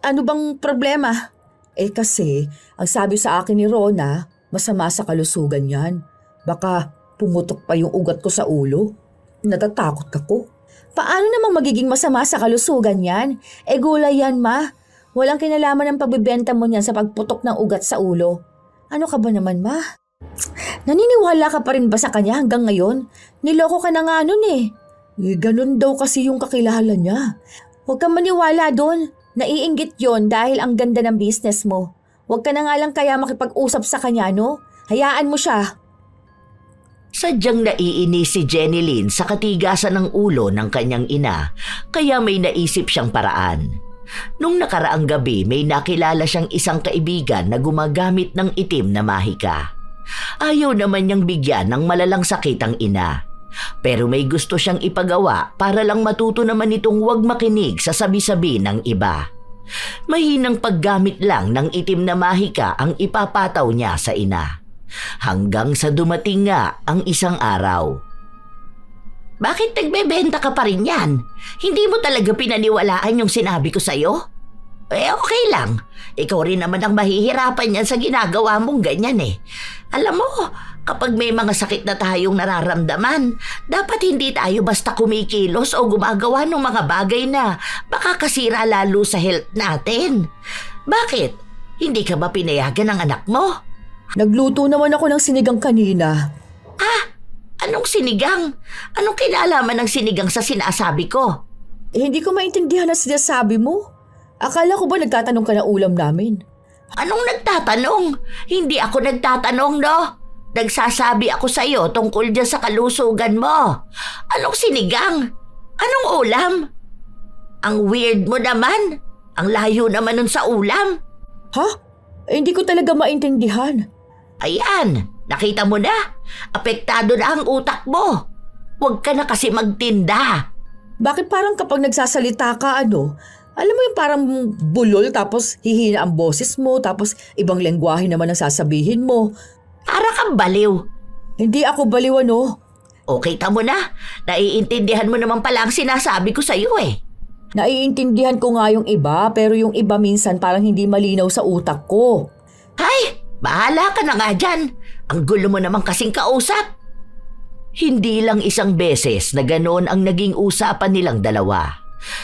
Ano bang problema? Kasi, ang sabi sa akin ni Rona, masama sa kalusugan yan. Baka pumutok pa yung ugat ko sa ulo. Natatakot ako. Paano namang magiging masama sa kalusugan yan? Gulay yan, ma. Walang kinalaman ng pagbibenta mo niyan sa pagputok ng ugat sa ulo. Ano ka ba naman, ma? Naniniwala ka pa rin ba sa kanya hanggang ngayon? Niloko ka na nga nun eh. Ganun daw kasi yung kakilala niya. Huwag kang maniwala doon. Naiinggit yon dahil ang ganda ng business mo. Huwag ka na nga lang kaya makipag-usap sa kanya, no? Hayaan mo siya. Sadyang naiinis si Jeneline sa katigasan ng ulo ng kanyang ina, kaya may naisip siyang paraan. Nung nakaraang gabi, may nakilala siyang isang kaibigan na gumagamit ng itim na mahika. Ayaw naman niyang bigyan ng malalang sakit ang ina. Pero may gusto siyang ipagawa para lang matuto naman itong huwag makinig sa sabi-sabi ng iba. Mahinang paggamit lang ng itim na mahika ang ipapataw niya sa ina. Hanggang sa dumating nga ang isang araw. Bakit nagbebenta ka pa rin yan? Hindi mo talaga pinaniwalaan yung sinabi ko sa'yo? Okay lang. Ikaw rin naman ang mahihirapan yan sa ginagawa mong ganyan eh. Alam mo, kapag may mga sakit na tayong nararamdaman, dapat hindi tayo basta kumikilos o gumagawa ng mga bagay na makakasira lalo sa health natin. Bakit? Hindi ka ba pinayagan ng anak mo? Nagluto naman ako ng sinigang kanina. Anong sinigang? Anong kinalaman ng sinigang sa sinasabi ko? Hindi ko maintindihan ang sinasabi mo. Akala ko ba nagtatanong ka ng ulam namin? Anong nagtatanong? Hindi ako nagtatanong, no? Nagsasabi ako sa'yo tungkol dyan sa kalusugan mo. Anong sinigang? Anong ulam? Ang weird mo naman. Ang layo naman nun sa ulam. Ha? Hindi ko talaga maintindihan. Ayan, nakita mo na. Apektado na ang utak mo. Huwag ka na kasi magtinda. Bakit parang kapag nagsasalita ka alam mo yung parang bulol tapos hihina ang boses mo tapos ibang lengguwahe naman ang sasabihin mo. Para kang baliw. Hindi ako baliw Okay, tamo na. Naiintindihan mo naman pala ang sinasabi ko sa'yo eh. Naiintindihan ko nga yung iba pero yung iba minsan parang hindi malinaw sa utak ko. Hay, bahala ka na nga dyan. Ang gulo mo naman kasing kausap. Hindi lang isang beses na ganoon ang naging usapan nilang dalawa.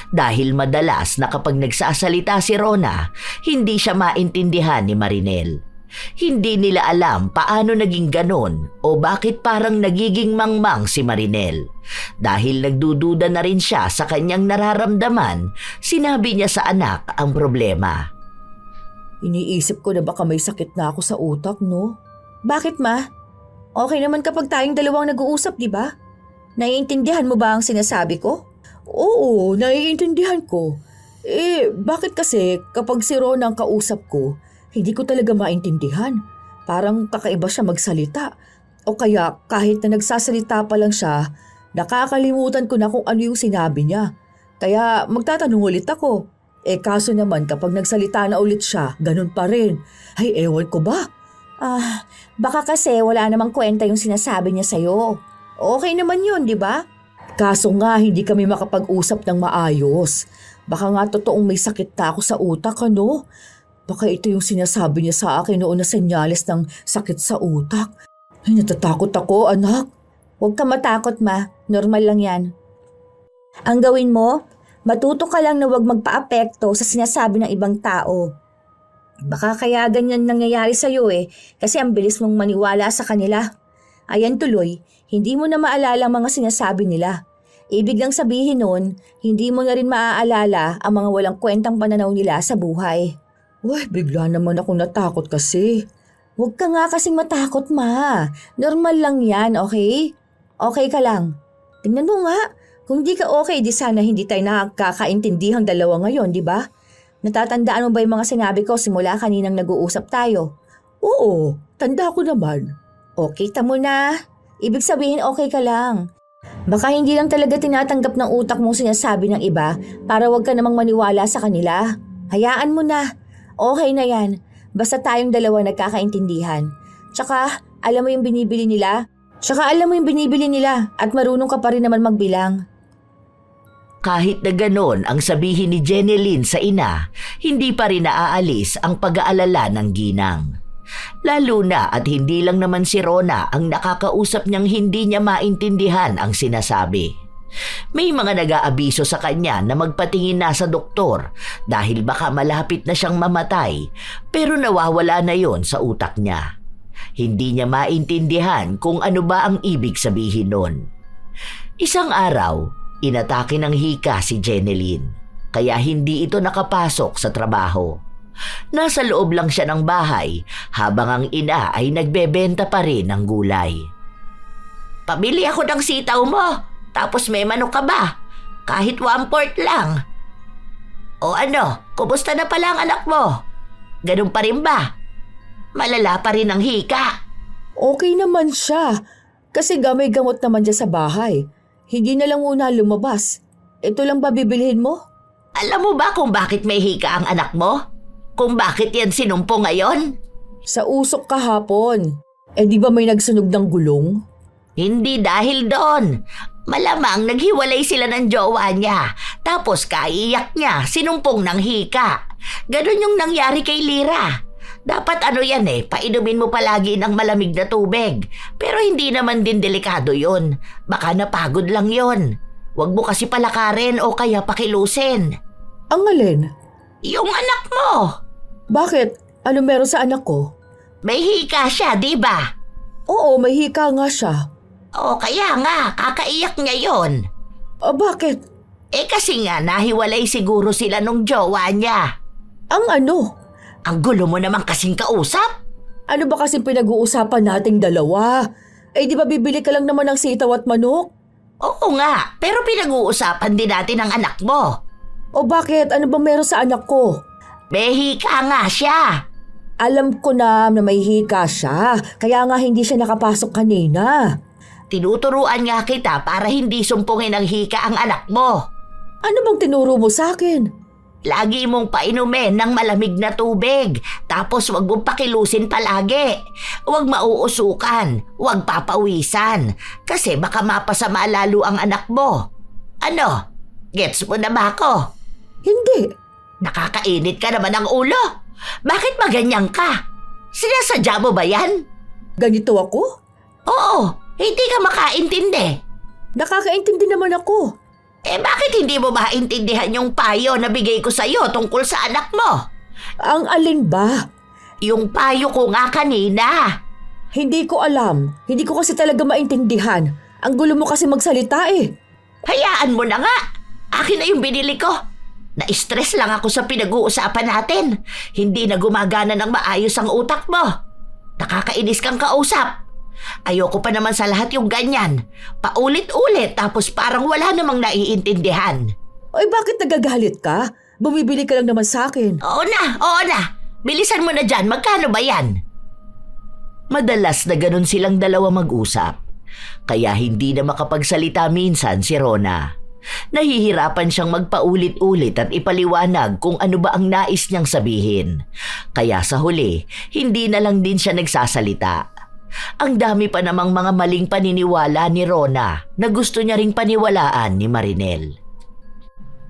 Dahil madalas na kapag nagsasalita si Rona, hindi siya maintindihan ni Marinel. Hindi nila alam paano naging ganon o bakit parang nagiging mangmang si Marinel. Dahil nagdududa na rin siya sa kanyang nararamdaman, sinabi niya sa anak ang problema. Iniisip ko na baka may sakit na ako sa utak, no? Bakit, ma? Okay naman kapag tayong dalawang nag-uusap, di ba? Naiintindihan mo ba ang sinasabi ko? Oo, naiintindihan ko. Bakit kasi kapag si Rona ang kausap ko, hindi ko talaga maintindihan. Parang kakaiba siya magsalita. O kaya kahit na nagsasalita pa lang siya, nakakalimutan ko na kung ano yung sinabi niya. Kaya magtatanong ulit ako. Kaso naman kapag nagsalita na ulit siya, ganun pa rin. Ay, ewan ko ba? Baka kasi wala namang kwenta yung sinasabi niya sa'yo. Okay naman yun, di ba? Kaso nga, hindi kami makapag-usap ng maayos. Baka nga totoong may sakit na ako sa utak, Baka ito yung sinasabi niya sa akin noon na senyales ng sakit sa utak. Ay, natatakot ako, anak. Huwag ka matakot, ma. Normal lang yan. Ang gawin mo, matuto ka lang na huwag magpa-apekto sa sinasabi ng ibang tao. Baka kaya ganyan nangyayari sa'yo kasi ang bilis mong maniwala sa kanila. Ayan tuloy, hindi mo na maalala ang mga sinasabi nila. Ibig lang sabihin nun, hindi mo na rin maaalala ang mga walang kwentang pananaw nila sa buhay. Uy, bigla naman ako natakot kasi. Huwag ka nga kasing matakot, ma. Normal lang yan, okay? Okay ka lang. Tingnan mo nga, kung di ka okay, di sana hindi tayo nakakaintindihang dalawa ngayon, di ba? Natatandaan mo ba yung mga sinabi ko simula kaninang nag-uusap tayo? Oo, tanda ko naman. Okay, tamo na. Ibig sabihin okay ka lang. Baka hindi lang talaga tinatanggap ng utak mong sinasabi ng iba para wag ka namang maniwala sa kanila. Hayaan mo na. Okay na yan. Basta tayong dalawa nagkakaintindihan. Tsaka, alam mo yung binibili nila? At marunong ka pa rin naman magbilang. Kahit na ganon ang sabihin ni Jenilyn sa ina, hindi pa rin naaalis ang pag-aalala ng ginang. Lalo na at hindi lang naman si Rona ang nakakausap niyang hindi niya maintindihan ang sinasabi. May mga nag-aabiso sa kanya na magpatingin na sa doktor dahil baka malapit na siyang mamatay pero nawawala na yon sa utak niya. Hindi niya maintindihan kung ano ba ang ibig sabihin nun. Isang araw, inatake ng hika si Jenilyn kaya hindi ito nakapasok sa trabaho. Nasa loob lang siya ng bahay habang ang ina ay nagbebenta pa rin ng gulay. Pabili ako ng sitaw mo. Tapos may manok ka ba? Kahit 1/4 lang. O ano, kumusta na pala ang anak mo? Ganun pa rin ba? Malala pa rin ang hika. Okay naman siya. Kasi may gamot naman dyan sa bahay. Hindi na lang muna lumabas. Ito lang ba bibilhin mo? Alam mo ba kung bakit may hika ang anak mo? Kung bakit yan sinumpo ngayon? Sa usok kahapon. Eh di ba may nagsunog ng gulong? Hindi dahil doon. Malamang naghiwalay sila ng jowa niya. Tapos kaiyak niya, sinumpong ng hika. Ganon yung nangyari kay Lira. Dapat ano yan painumin mo palagi ng malamig na tubig. Pero hindi naman din delikado yun. Baka napagod lang yon. Huwag mo kasi palakarin o kaya pakilusin. Ang alin? Yung anak mo. Bakit? Ano meron sa anak ko? May hika siya, di ba? Oo, may hika nga siya. O kaya nga, kakaiyak niya yon. Bakit? Kasi nga nahiwalay siguro sila nung jowa niya. Ang ano? Ang gulo mo naman kasing kausap. Ano ba kasi pinag-uusapan nating dalawa? Di ba bibili ka lang naman ng sitaw at manok? Oo nga, pero pinag-uusapan din natin ang anak mo. O bakit? Ano ba meron sa anak ko? May hika nga siya. Alam ko na may hika siya, kaya nga hindi siya nakapasok kanina. Tinuturuan nga kita para hindi sumpungin ng hika ang anak mo. Ano bang tinuro mo sa akin? Lagi mong painumin ng malamig na tubig, tapos wag mong pakilusin palagi. Huwag mauusukan, huwag papawisan, kasi baka mapasama lalo ang anak mo. Ano? Gets mo na ba ako? Hindi. Nakakainit ka naman ng ulo. Bakit maganyan ka? Sinasadya mo ba yan? Ganito ako? Oo, hindi ka makaintindi. Nakakaintindi naman ako. Bakit hindi mo maintindihan yung payo na bigay ko sa'yo tungkol sa anak mo? Ang alin ba? Yung payo ko nga kanina. Hindi ko alam. Hindi ko kasi talaga maintindihan. Ang gulo mo kasi magsalita Hayaan mo na nga. Akin na yung binili ko. Na-stress lang ako sa pinag-uusapan natin. Hindi na gumagana ng maayos ang utak mo. Nakakainis kang kausap. Ayoko pa naman sa lahat yung ganyan. Paulit-ulit tapos parang wala namang naiintindihan. Bakit nagagalit ka? Bumibili ka lang naman sa akin. Oo na. Bilisan mo na dyan. Magkano ba yan? Madalas na ganun silang dalawa mag-usap. Kaya hindi na makapagsalita minsan si Rona. Nahihirapan siyang magpaulit-ulit at ipaliwanag kung ano ba ang nais niyang sabihin. Kaya sa huli, hindi na lang din siya nagsasalita. Ang dami pa namang mga maling paniniwala ni Rona na gusto niya ring paniwalaan ni Marinel.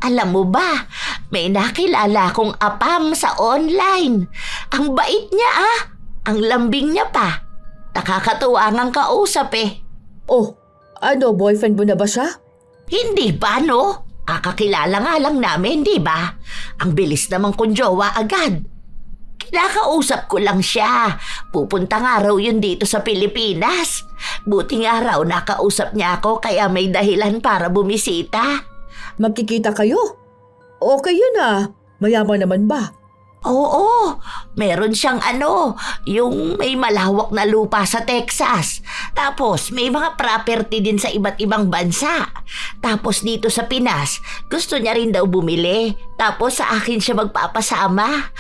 Alam mo ba, may nakilala akong apam sa online. Ang bait niya Ang lambing niya pa. Nakakatuwa ngang kausap Ano, boyfriend mo na ba siya? Hindi ba no? Kakakilala nga lang namin, di ba? Ang bilis namang kung jowa agad. Kinakausap ko lang siya. Pupunta nga raw yun dito sa Pilipinas. Buti nga raw nakausap niya ako kaya may dahilan para bumisita. Magkikita kayo? Okay yun Mayaman naman ba? Oo, meron siyang yung may malawak na lupa sa Texas. Tapos may mga property din sa iba't ibang bansa. Tapos dito sa Pinas, gusto niya rin daw bumili. Tapos sa akin siya magpapasama.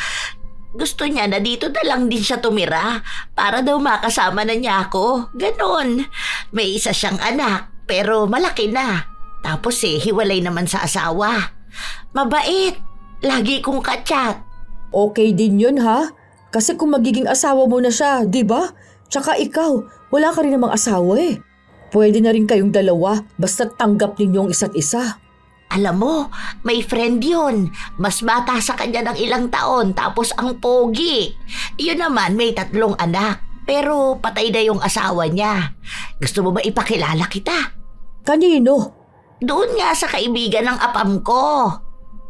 Gusto niya na dito na lang din siya tumira para daw makasama na niya ako. Ganon. May isa siyang anak pero malaki na. Tapos hiwalay naman sa asawa. Mabait. Lagi kong kachat. Okay din yun Kasi kung magiging asawa mo na siya, di ba? Tsaka ikaw, wala ka rin namang asawa Pwede na rin kayong dalawa basta tanggap ninyong isa't isa. Alam mo, may friend yun. Mas bata sa kanya ng ilang taon tapos ang pogi. Yun naman may 3 anak. Pero patay na yung asawa niya. Gusto mo ba ipakilala kita? Kanino? Doon nga sa kaibigan ng apam ko.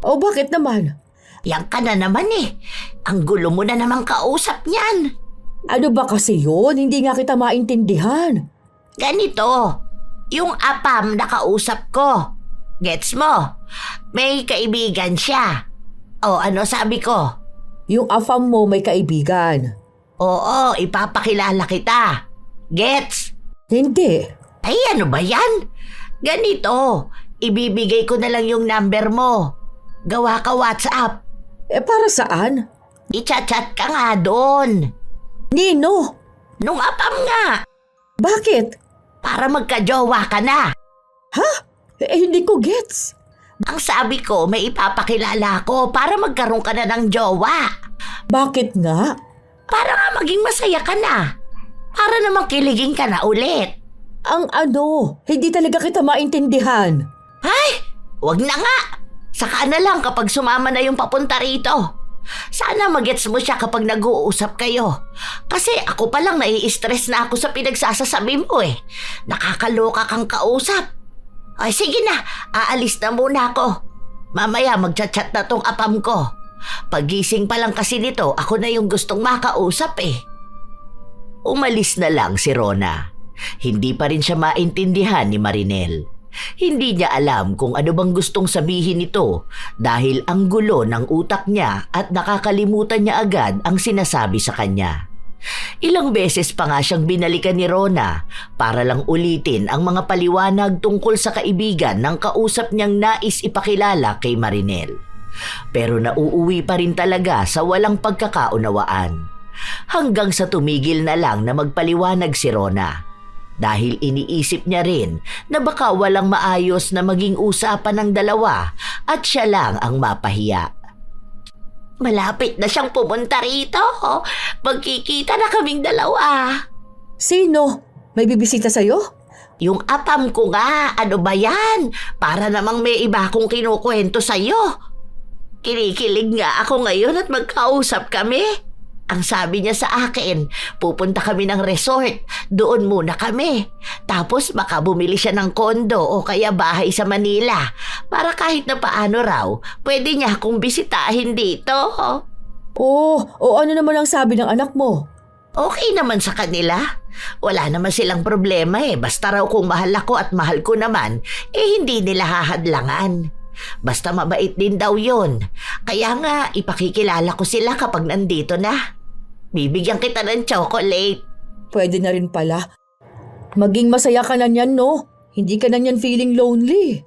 Bakit naman? Yan ka na naman Ang gulo mo na namang kausap niyan. Ano ba kasi yun? Hindi nga kita maintindihan. Ganito, yung apam na kausap ko. Gets mo? May kaibigan siya. Ano sabi ko? Yung afam mo may kaibigan. Oo, ipapakilala kita. Gets? Hindi. Ay, ano ba yan? Ganito, ibibigay ko na lang yung number mo. Gawa ka WhatsApp. Para saan? I-chat-chat ka nga doon. Nino? Nung apam nga. Bakit? Para magka-jowa ka na. Hindi ko gets. Ang sabi ko, may ipapakilala ko para magkaroon ka na ng jowa. Bakit nga? Para nga maging masaya ka na. para naman kiligin ka na ulit. Ang ano, hindi talaga kita maintindihan. Ay, wag na nga. Saka na lang kapag sumama na yung papunta rito. Sana magets mo siya kapag nag-uusap kayo. Kasi ako pa lang nai-stress na ako sa pinagsasasabi mo eh. Nakakaloka kang kausap. Ay sige na, aalis na muna ako. Mamaya magchat-chat na tong apam ko. Pagising pa lang kasi nito, ako na yung gustong makausap eh. Umalis na lang si Rona. Hindi pa rin siya maintindihan ni Marinel. Hindi niya alam kung ano bang gustong sabihin nito dahil ang gulo ng utak niya at nakakalimutan niya agad ang sinasabi sa kanya. Ilang beses pa nga siyang binalikan ni Rona para lang ulitin ang mga paliwanag tungkol sa kaibigan ng kausap niyang nais ipakilala kay Marinel. Pero nauuwi pa rin talaga sa walang pagkakaunawaan. Hanggang sa tumigil na lang na magpaliwanag si Rona. Dahil iniisip niya rin na baka walang maayos na maging usapan ng dalawa at siya lang ang mapahiya. Malapit na siyang pumunta rito. Magkikita na kaming dalawa. Sino? May bibisita sa'yo? Yung apam ko nga, ano ba yan? Para namang may iba akong kinukwento sa'yo. Kinikilig nga ako ngayon at magkausap kami. Ang sabi niya sa akin, pupunta kami ng resort, doon muna kami. Tapos baka bumili siya ng kondo o kaya bahay sa Manila para kahit na paano raw, pwede niya akong bisitahin dito. O ano naman ang sabi ng anak mo? Okay naman sa kanila. Wala naman silang problema eh. Basta raw kung mahal ako at mahal ko naman, hindi nila hahadlangan. Basta mabait din daw yun. Kaya nga, ipakikilala ko sila kapag nandito na. Bibigyan kita ng chocolate. Pwede na rin pala. Maging masaya ka na niyan, no? Hindi ka na niyan feeling lonely.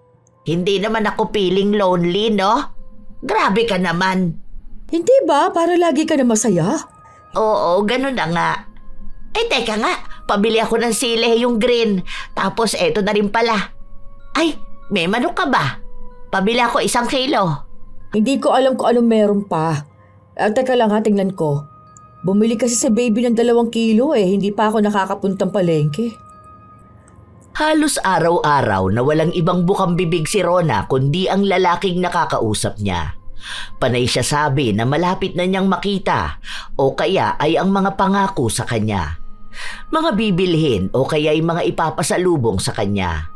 Hindi naman ako feeling lonely, no? Grabe ka naman. Hindi ba? Para lagi ka na masaya. Oo, ganun na nga. Ay, teka nga. Pabili ako ng sile yung green. Tapos eto na rin pala. Ay, may manok ka ba? Pabili ako 1 kilo. Hindi ko alam kung anong meron pa. Teka lang ha, tingnan ko. Bumili kasi si baby ng 2 kilo hindi pa ako nakakapuntang palengke. Halos araw-araw na walang ibang bukang bibig si Rona kundi ang lalaking nakakausap niya. Panay siya sabi na malapit na niyang makita o kaya ay ang mga pangako sa kanya. Mga bibilhin o kaya ay mga ipapasalubong sa kanya.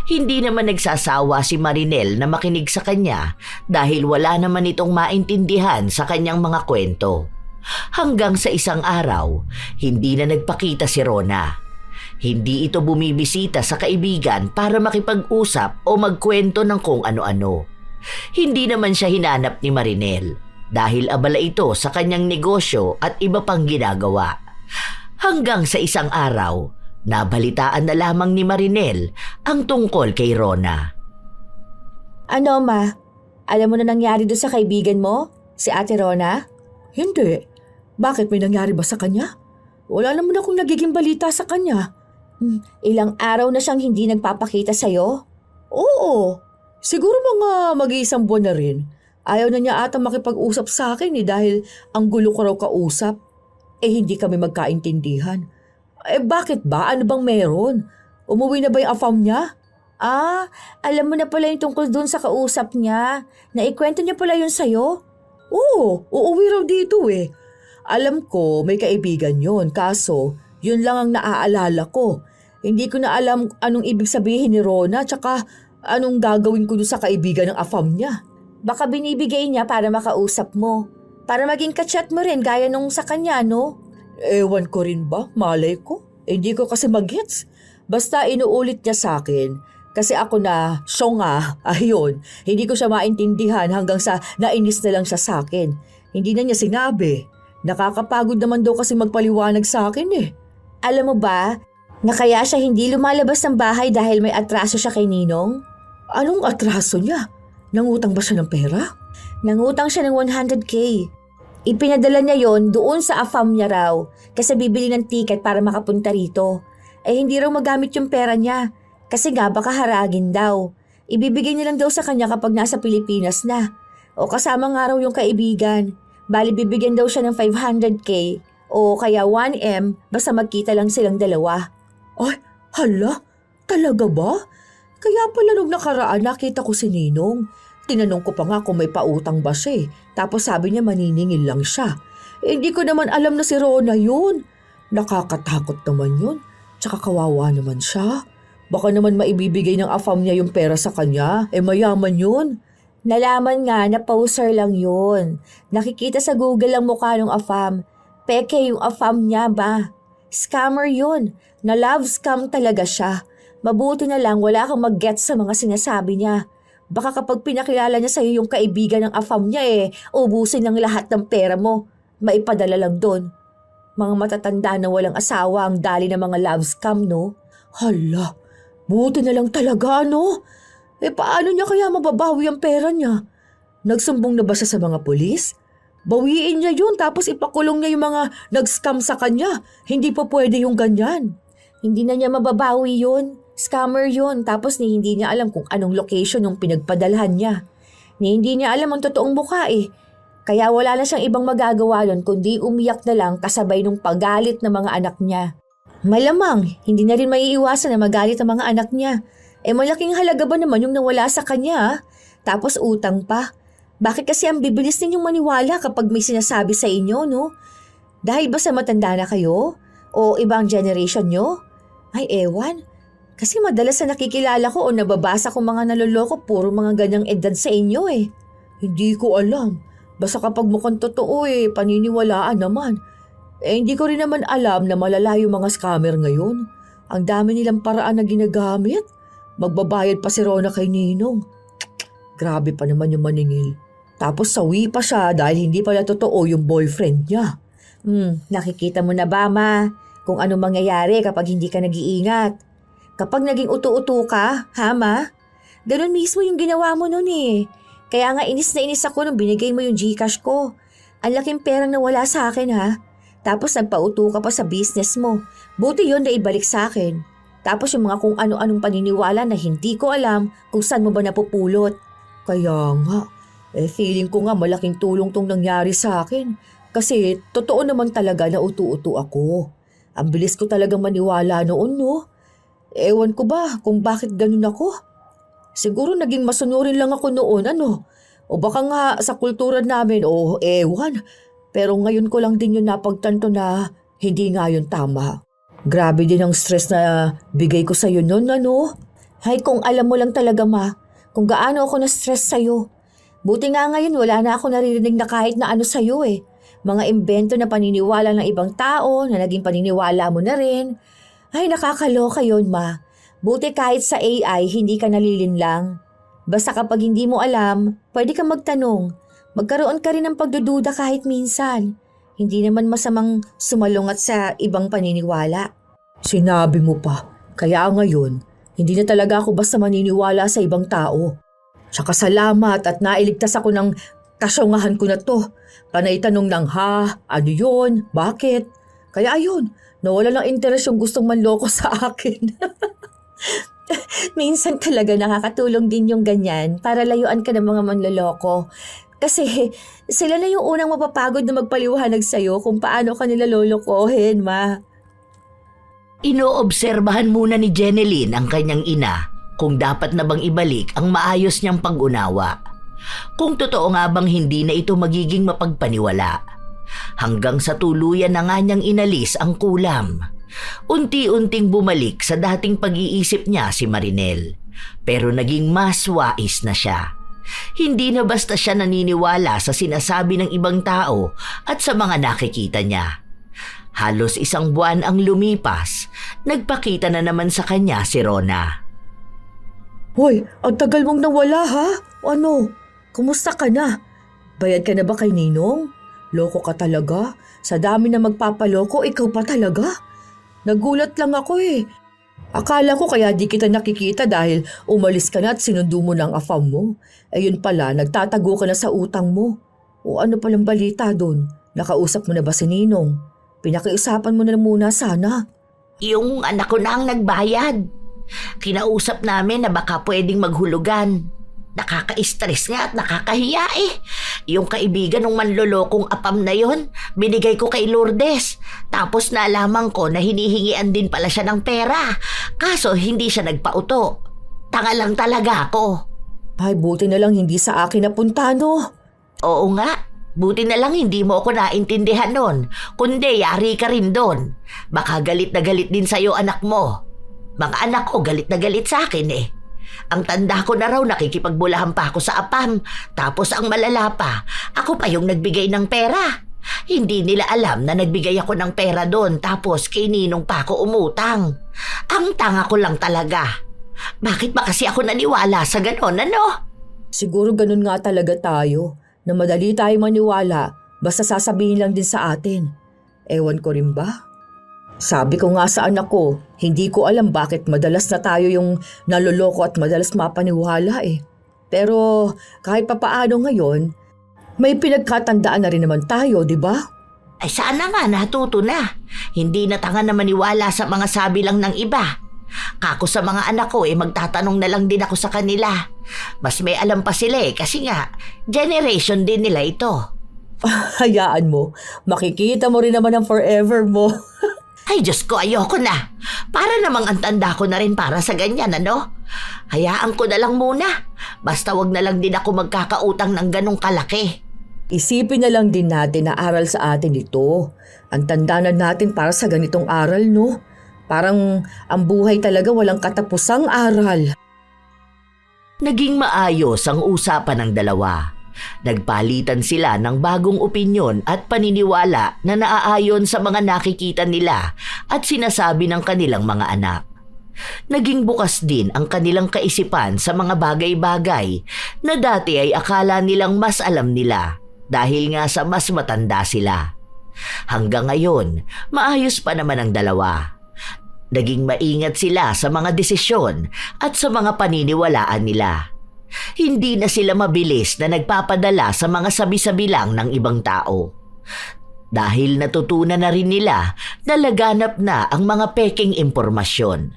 Hindi naman nagsasawa si Marinel na makinig sa kanya dahil wala naman itong maintindihan sa kanyang mga kwento. Hanggang sa isang araw, hindi na nagpakita si Rona. Hindi ito bumibisita sa kaibigan para makipag-usap o magkwento ng kung ano-ano. Hindi naman siya hinanap ni Marinel dahil abala ito sa kanyang negosyo at iba pang ginagawa. Hanggang sa isang araw, nabalitaan na lamang ni Marinel ang tungkol kay Rona. Ano, Ma? Alam mo na nangyari doon sa kaibigan mo? Si Ate Rona? Hindi. Bakit, may nangyari ba sa kanya? Wala naman akong nagiging balita sa kanya. Ilang araw na siyang hindi nagpapakita sa'yo? Oo. Siguro mga mag-iisang buwan na rin. Ayaw na niya ata makipag-usap sa akin dahil ang gulo ko raw kausap. Hindi kami magkaintindihan. Bakit ba? Ano bang meron? Umuwi na ba yung afam niya? Alam mo na pala yung tungkol dun sa kausap niya. Naikwento niya pala yun sa'yo? Oo, uuwi raw dito Alam ko may kaibigan yon, kaso yun lang ang naaalala ko. Hindi ko na alam anong ibig sabihin ni Rona tsaka anong gagawin ko doon sa kaibigan ng afam niya. Baka binibigay niya para makausap mo. Para maging kachat mo rin gaya nung sa kanya, no? Ewan ko rin ba? Malay ko. Hindi ko kasi mag-gets. Basta inuulit niya sa akin. Kasi ako na, ayun, hindi ko siya maintindihan hanggang sa nainis na lang siya sa akin. Hindi na niya sinabi. Nakakapagod naman daw kasi magpaliwanag sa akin Alam mo ba, na kaya siya hindi lumalabas ng bahay dahil may atraso siya kay Ninong? Anong atraso niya? Nangutang ba siya ng pera? Nangutang siya ng 100K. Ipinadala niya yon doon sa afam niya raw kasi bibili ng ticket para makapunta rito. Hindi raw magamit yung pera niya kasi nga baka haragin daw. Ibibigay niya lang daw sa kanya kapag nasa Pilipinas na. O kasama nga raw yung kaibigan. Bali bibigyan daw siya ng 500K O kaya 1M, basta magkita lang silang dalawa. Ay, hala, talaga ba? Kaya pala nung nakaraan nakita ko si Ninong. Tinanong ko pa nga kung may pautang ba siya. Tapos sabi niya maniningil lang siya. Hindi ko naman alam na si Rona yun. Nakakatakot naman yun. Tsaka kawawa naman siya. Baka naman maibibigay ng afam niya yung pera sa kanya. Mayaman yun. Nalaman nga na poser lang yun. Nakikita sa Google ang mukha ng afam. Peke yung afam niya ba? Scammer yun. Na love scam talaga siya. Mabuti na lang wala kang mag-gets sa mga sinasabi niya. Baka kapag pinakilala niya sa'yo yung kaibigan ng afam niya ubusin ng lahat ng pera mo. Maipadala lang doon. Mga matatanda na walang asawa ang dali ng mga love scam, no? Hala, buti na lang talaga, no? Paano niya kaya mababawi ang pera niya? Nagsumbong na ba siya sa mga pulis? Bawiin niya yun tapos ipakulong niya yung mga nag-scam sa kanya. Hindi pa pwede yung ganyan. Hindi na niya mababawi yun. Scammer yun. Tapos hindi niya alam kung anong location yung pinagpadalhan niya. Hindi niya alam ang totoong mukha Kaya wala na siyang ibang magagawa nun kundi umiyak na lang kasabay nung paggalit ng mga anak niya. Malamang, hindi na rin maiiwasan na magalit ang mga anak niya. Malaking halaga ba naman yung nawala sa kanya? Tapos utang pa. Bakit kasi ang bibilis ninyong maniwala kapag may sinasabi sa inyo, no? Dahil ba sa matanda na kayo? O ibang generation nyo? Ay, ewan. Kasi madalas na nakikilala ko o nababasa ko mga naloloko, puro mga ganyang edad sa inyo Hindi ko alam. Basta kapag mukhang totoo paniniwalaan naman. Hindi ko rin naman alam na malala yung mga scammer ngayon. Ang dami nilang paraan na ginagamit. Magbabayad pa si Rona kay Ninong. Grabe pa naman yung maningil. Tapos sawi pa siya dahil hindi pala totoo yung boyfriend niya. Nakikita mo na ba, Ma? Kung ano mangyayari kapag hindi ka nag-iingat. Kapag naging utu-utu ka, ha, Ma? Ganun mismo yung ginawa mo nun Kaya nga inis na inis ako nung binigay mo yung GCash ko. Ang laking perang nawala sa akin, ha? Tapos nagpauto ka pa sa business mo. Buti yun na ibalik sa akin. Tapos yung mga kung ano-anong paniniwala na hindi ko alam kung saan mo ba napupulot. Kaya nga, feeling ko nga malaking tulong tong nangyari sa akin. Kasi totoo naman talaga na utu-utu ako. Ang bilis ko talagang maniwala noon, no? Ewan ko ba kung bakit ganun ako? Siguro naging masunurin lang ako noon, ano? O baka nga sa kultura namin, ewan. Pero ngayon ko lang din yung napagtanto na hindi nga yun tama. Grabe din ang stress na bigay ko sa'yo noon, ano? Hay, kung alam mo lang talaga, Ma, kung gaano ako na-stress sa'yo. Buti nga ngayon wala na ako naririnig na kahit na ano sa'yo Mga imbento na paniniwala ng ibang tao na naging paniniwala mo na rin. Ay, nakakaloka yun, Ma. Buti kahit sa AI, hindi ka nalilinlang. Basta kapag hindi mo alam, pwede kang magtanong. Magkaroon ka rin ng pagdududa kahit minsan. Hindi naman masamang sumalungat sa ibang paniniwala. Sinabi mo pa. Kaya ngayon, hindi na talaga ako basta maniniwala sa ibang tao. Tsaka salamat at nailigtas ako ng kasyongahan ko na to. Panay tanong ng ano yun, bakit? Kaya ayun, nawala ng interes yung gustong manloko sa akin. Minsan talaga nakakatulong din yung ganyan para layuan ka ng mga manloloko. Kasi sila na yung unang mapapagod na magpaliwanag sa'yo kung paano ka nila lolokohin, Ma. Inoobserbahan muna ni Jeneline ang kanyang ina kung dapat na bang ibalik ang maayos niyang pag-unawa. Kung totoo nga bang hindi na ito magiging mapagpaniwala. Hanggang sa tuluyan na nga niyang inalis ang kulam. Unti-unting bumalik sa dating pag-iisip niya si Marinel. Pero naging mas wais na siya. Hindi na basta siya naniniwala sa sinasabi ng ibang tao at sa mga nakikita niya. Halos 1 buwan ang lumipas, nagpakita na naman sa kanya si Rona. Hoy, ang tagal mong nawala ha? Ano? Kumusta ka na? Bayad ka na ba kay Ninong? Loko ka talaga? Sa dami na magpapaloko, ikaw pa talaga? Nagulat lang ako Akala ko kaya di kita nakikita dahil umalis ka na at sinundo mo ng afam mo. Ayun pala, nagtatago ka na sa utang mo. O ano palang balita doon? Nakausap mo na ba si Ninong? Pinakiusapan mo na muna sana. Yung anak ko na ang nagbayad. Kinausap namin na baka pwedeng maghulugan. Nakaka-stress nga at nakakahiya Yung kaibigan ng manlolokong apam na yon, binigay ko kay Lourdes. Tapos nalaman ko na hinihingian din pala siya ng pera. Kaso hindi siya nagpauto. Tanga lang talaga ako. Ay, buti na lang hindi sa akin napunta, no? Oo nga. Buti na lang hindi mo ako naintindihan nun. Kundi yari ka rin doon. Baka galit na galit din sa'yo anak mo. Mga anak ko galit na galit sa akin eh. Ang tanda ko na raw nakikipagbulahan pa ako sa apam. Tapos ang malala pa, ako pa yung nagbigay ng pera. Hindi nila alam na nagbigay ako ng pera doon tapos kay Ninong pa ako umutang. Ang tanga ko lang talaga. Bakit ba kasi ako naniwala sa ganon, ano? Siguro ganun nga talaga tayo, na madali tayo maniwala basta sasabihin lang din sa atin. Ewan ko rin ba? Sabi ko nga sa anak ko, hindi ko alam bakit madalas na tayo yung naloloko at madalas mapaniwala eh. Pero kahit papaano ngayon, may pinagkatandaan na rin naman tayo, di ba? Ay sana nga natuto na. Hindi na tanga na maniwala sa mga sabi lang ng iba. Kako sa mga anak ko magtatanong na lang din ako sa kanila. Mas may alam pa sila kasi nga, generation din nila ito. Hayaan mo, makikita mo rin naman ang forever mo. Ay Diyos ko, ayoko na. Para namang ang tanda ko na rin para sa ganyan, ano? Hayaan ko na lang muna. Basta wag na lang din ako magkakautang ng ganong kalaki. Isipin na lang din natin na aral sa atin ito. Ang tanda na natin para sa ganitong aral, no? Parang ang buhay talaga walang katapusang aral. Naging maayos ang usapan ng dalawa. Nagpalitan sila ng bagong opinyon at paniniwala na naaayon sa mga nakikita nila at sinasabi ng kanilang mga anak. Naging bukas din ang kanilang kaisipan sa mga bagay-bagay na dati ay akala nilang mas alam nila dahil nga sa mas matanda sila. Hanggang ngayon, maayos pa naman ang dalawa. Naging maingat sila sa mga desisyon at sa mga paniniwalaan nila. Hindi na sila mabilis na nagpapadala sa mga sabi-sabi lang ng ibang tao. Dahil natutunan na rin nila na laganap na ang mga peking impormasyon.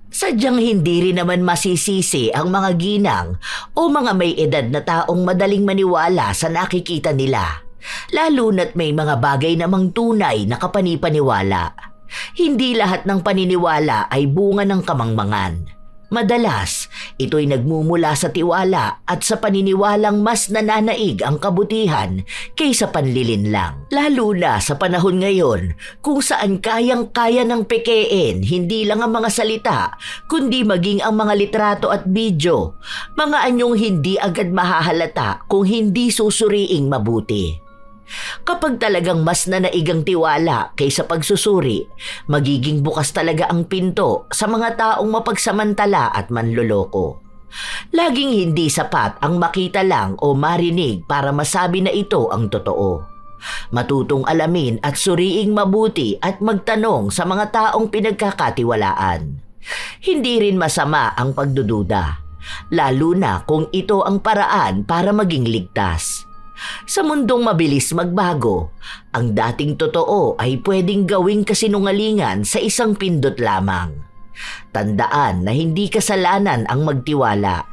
Sadyang hindi rin naman masisisi ang mga ginang o mga may edad na taong madaling maniwala sa nakikita nila. Lalo na't may mga bagay namang tunay na kapanipaniwala. Hindi lahat ng paniniwala ay bunga ng kamangmangan. Madalas, ito'y nagmumula sa tiwala at sa paniniwalang mas nananaig ang kabutihan kaysa panlilin lang. Lalo na sa panahon ngayon kung saan kayang-kaya ng pekein hindi lang ang mga salita kundi maging ang mga litrato at video, mga anyong hindi agad mahahalata kung hindi susuriing mabuti. Kapag talagang mas nanaig ang tiwala kaysa pagsusuri, magiging bukas talaga ang pinto sa mga taong mapagsamantala at manloloko. Laging hindi sapat ang makita lang o marinig para masabi na ito ang totoo. Matutong alamin at suriing mabuti at magtanong sa mga taong pinagkakatiwalaan. Hindi rin masama ang pagdududa, lalo na kung ito ang paraan para maging ligtas. Sa mundong mabilis magbago, ang dating totoo ay pwedeng gawing kasinungalingan sa isang pindot lamang. Tandaan na hindi kasalanan ang magtiwala,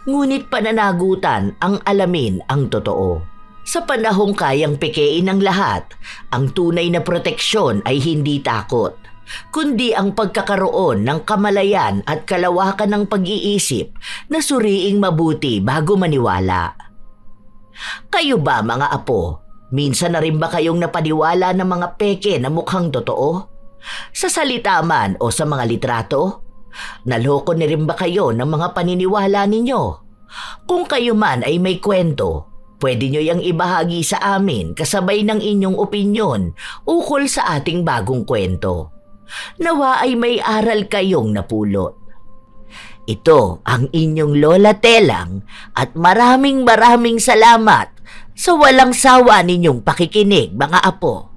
ngunit pananagutan ang alamin ang totoo. Sa panahong kayang pekein ng lahat, ang tunay na proteksyon ay hindi takot, kundi ang pagkakaroon ng kamalayan at kalawakan ng pag-iisip na suriing mabuti bago maniwala. Kayo ba mga apo, minsan na rin ba kayong napaniwala ng mga peke na mukhang totoo? Sa salita man o sa mga litrato? Naloko na rin ba kayo ng mga paniniwala ninyo? Kung kayo man ay may kwento, pwede nyo yang ibahagi sa amin kasabay ng inyong opinyon ukol sa ating bagong kwento. Nawa ay may aral kayong napulot. Ito ang inyong Lola Telang at maraming salamat sa walang sawa ninyong pakikinig mga apo.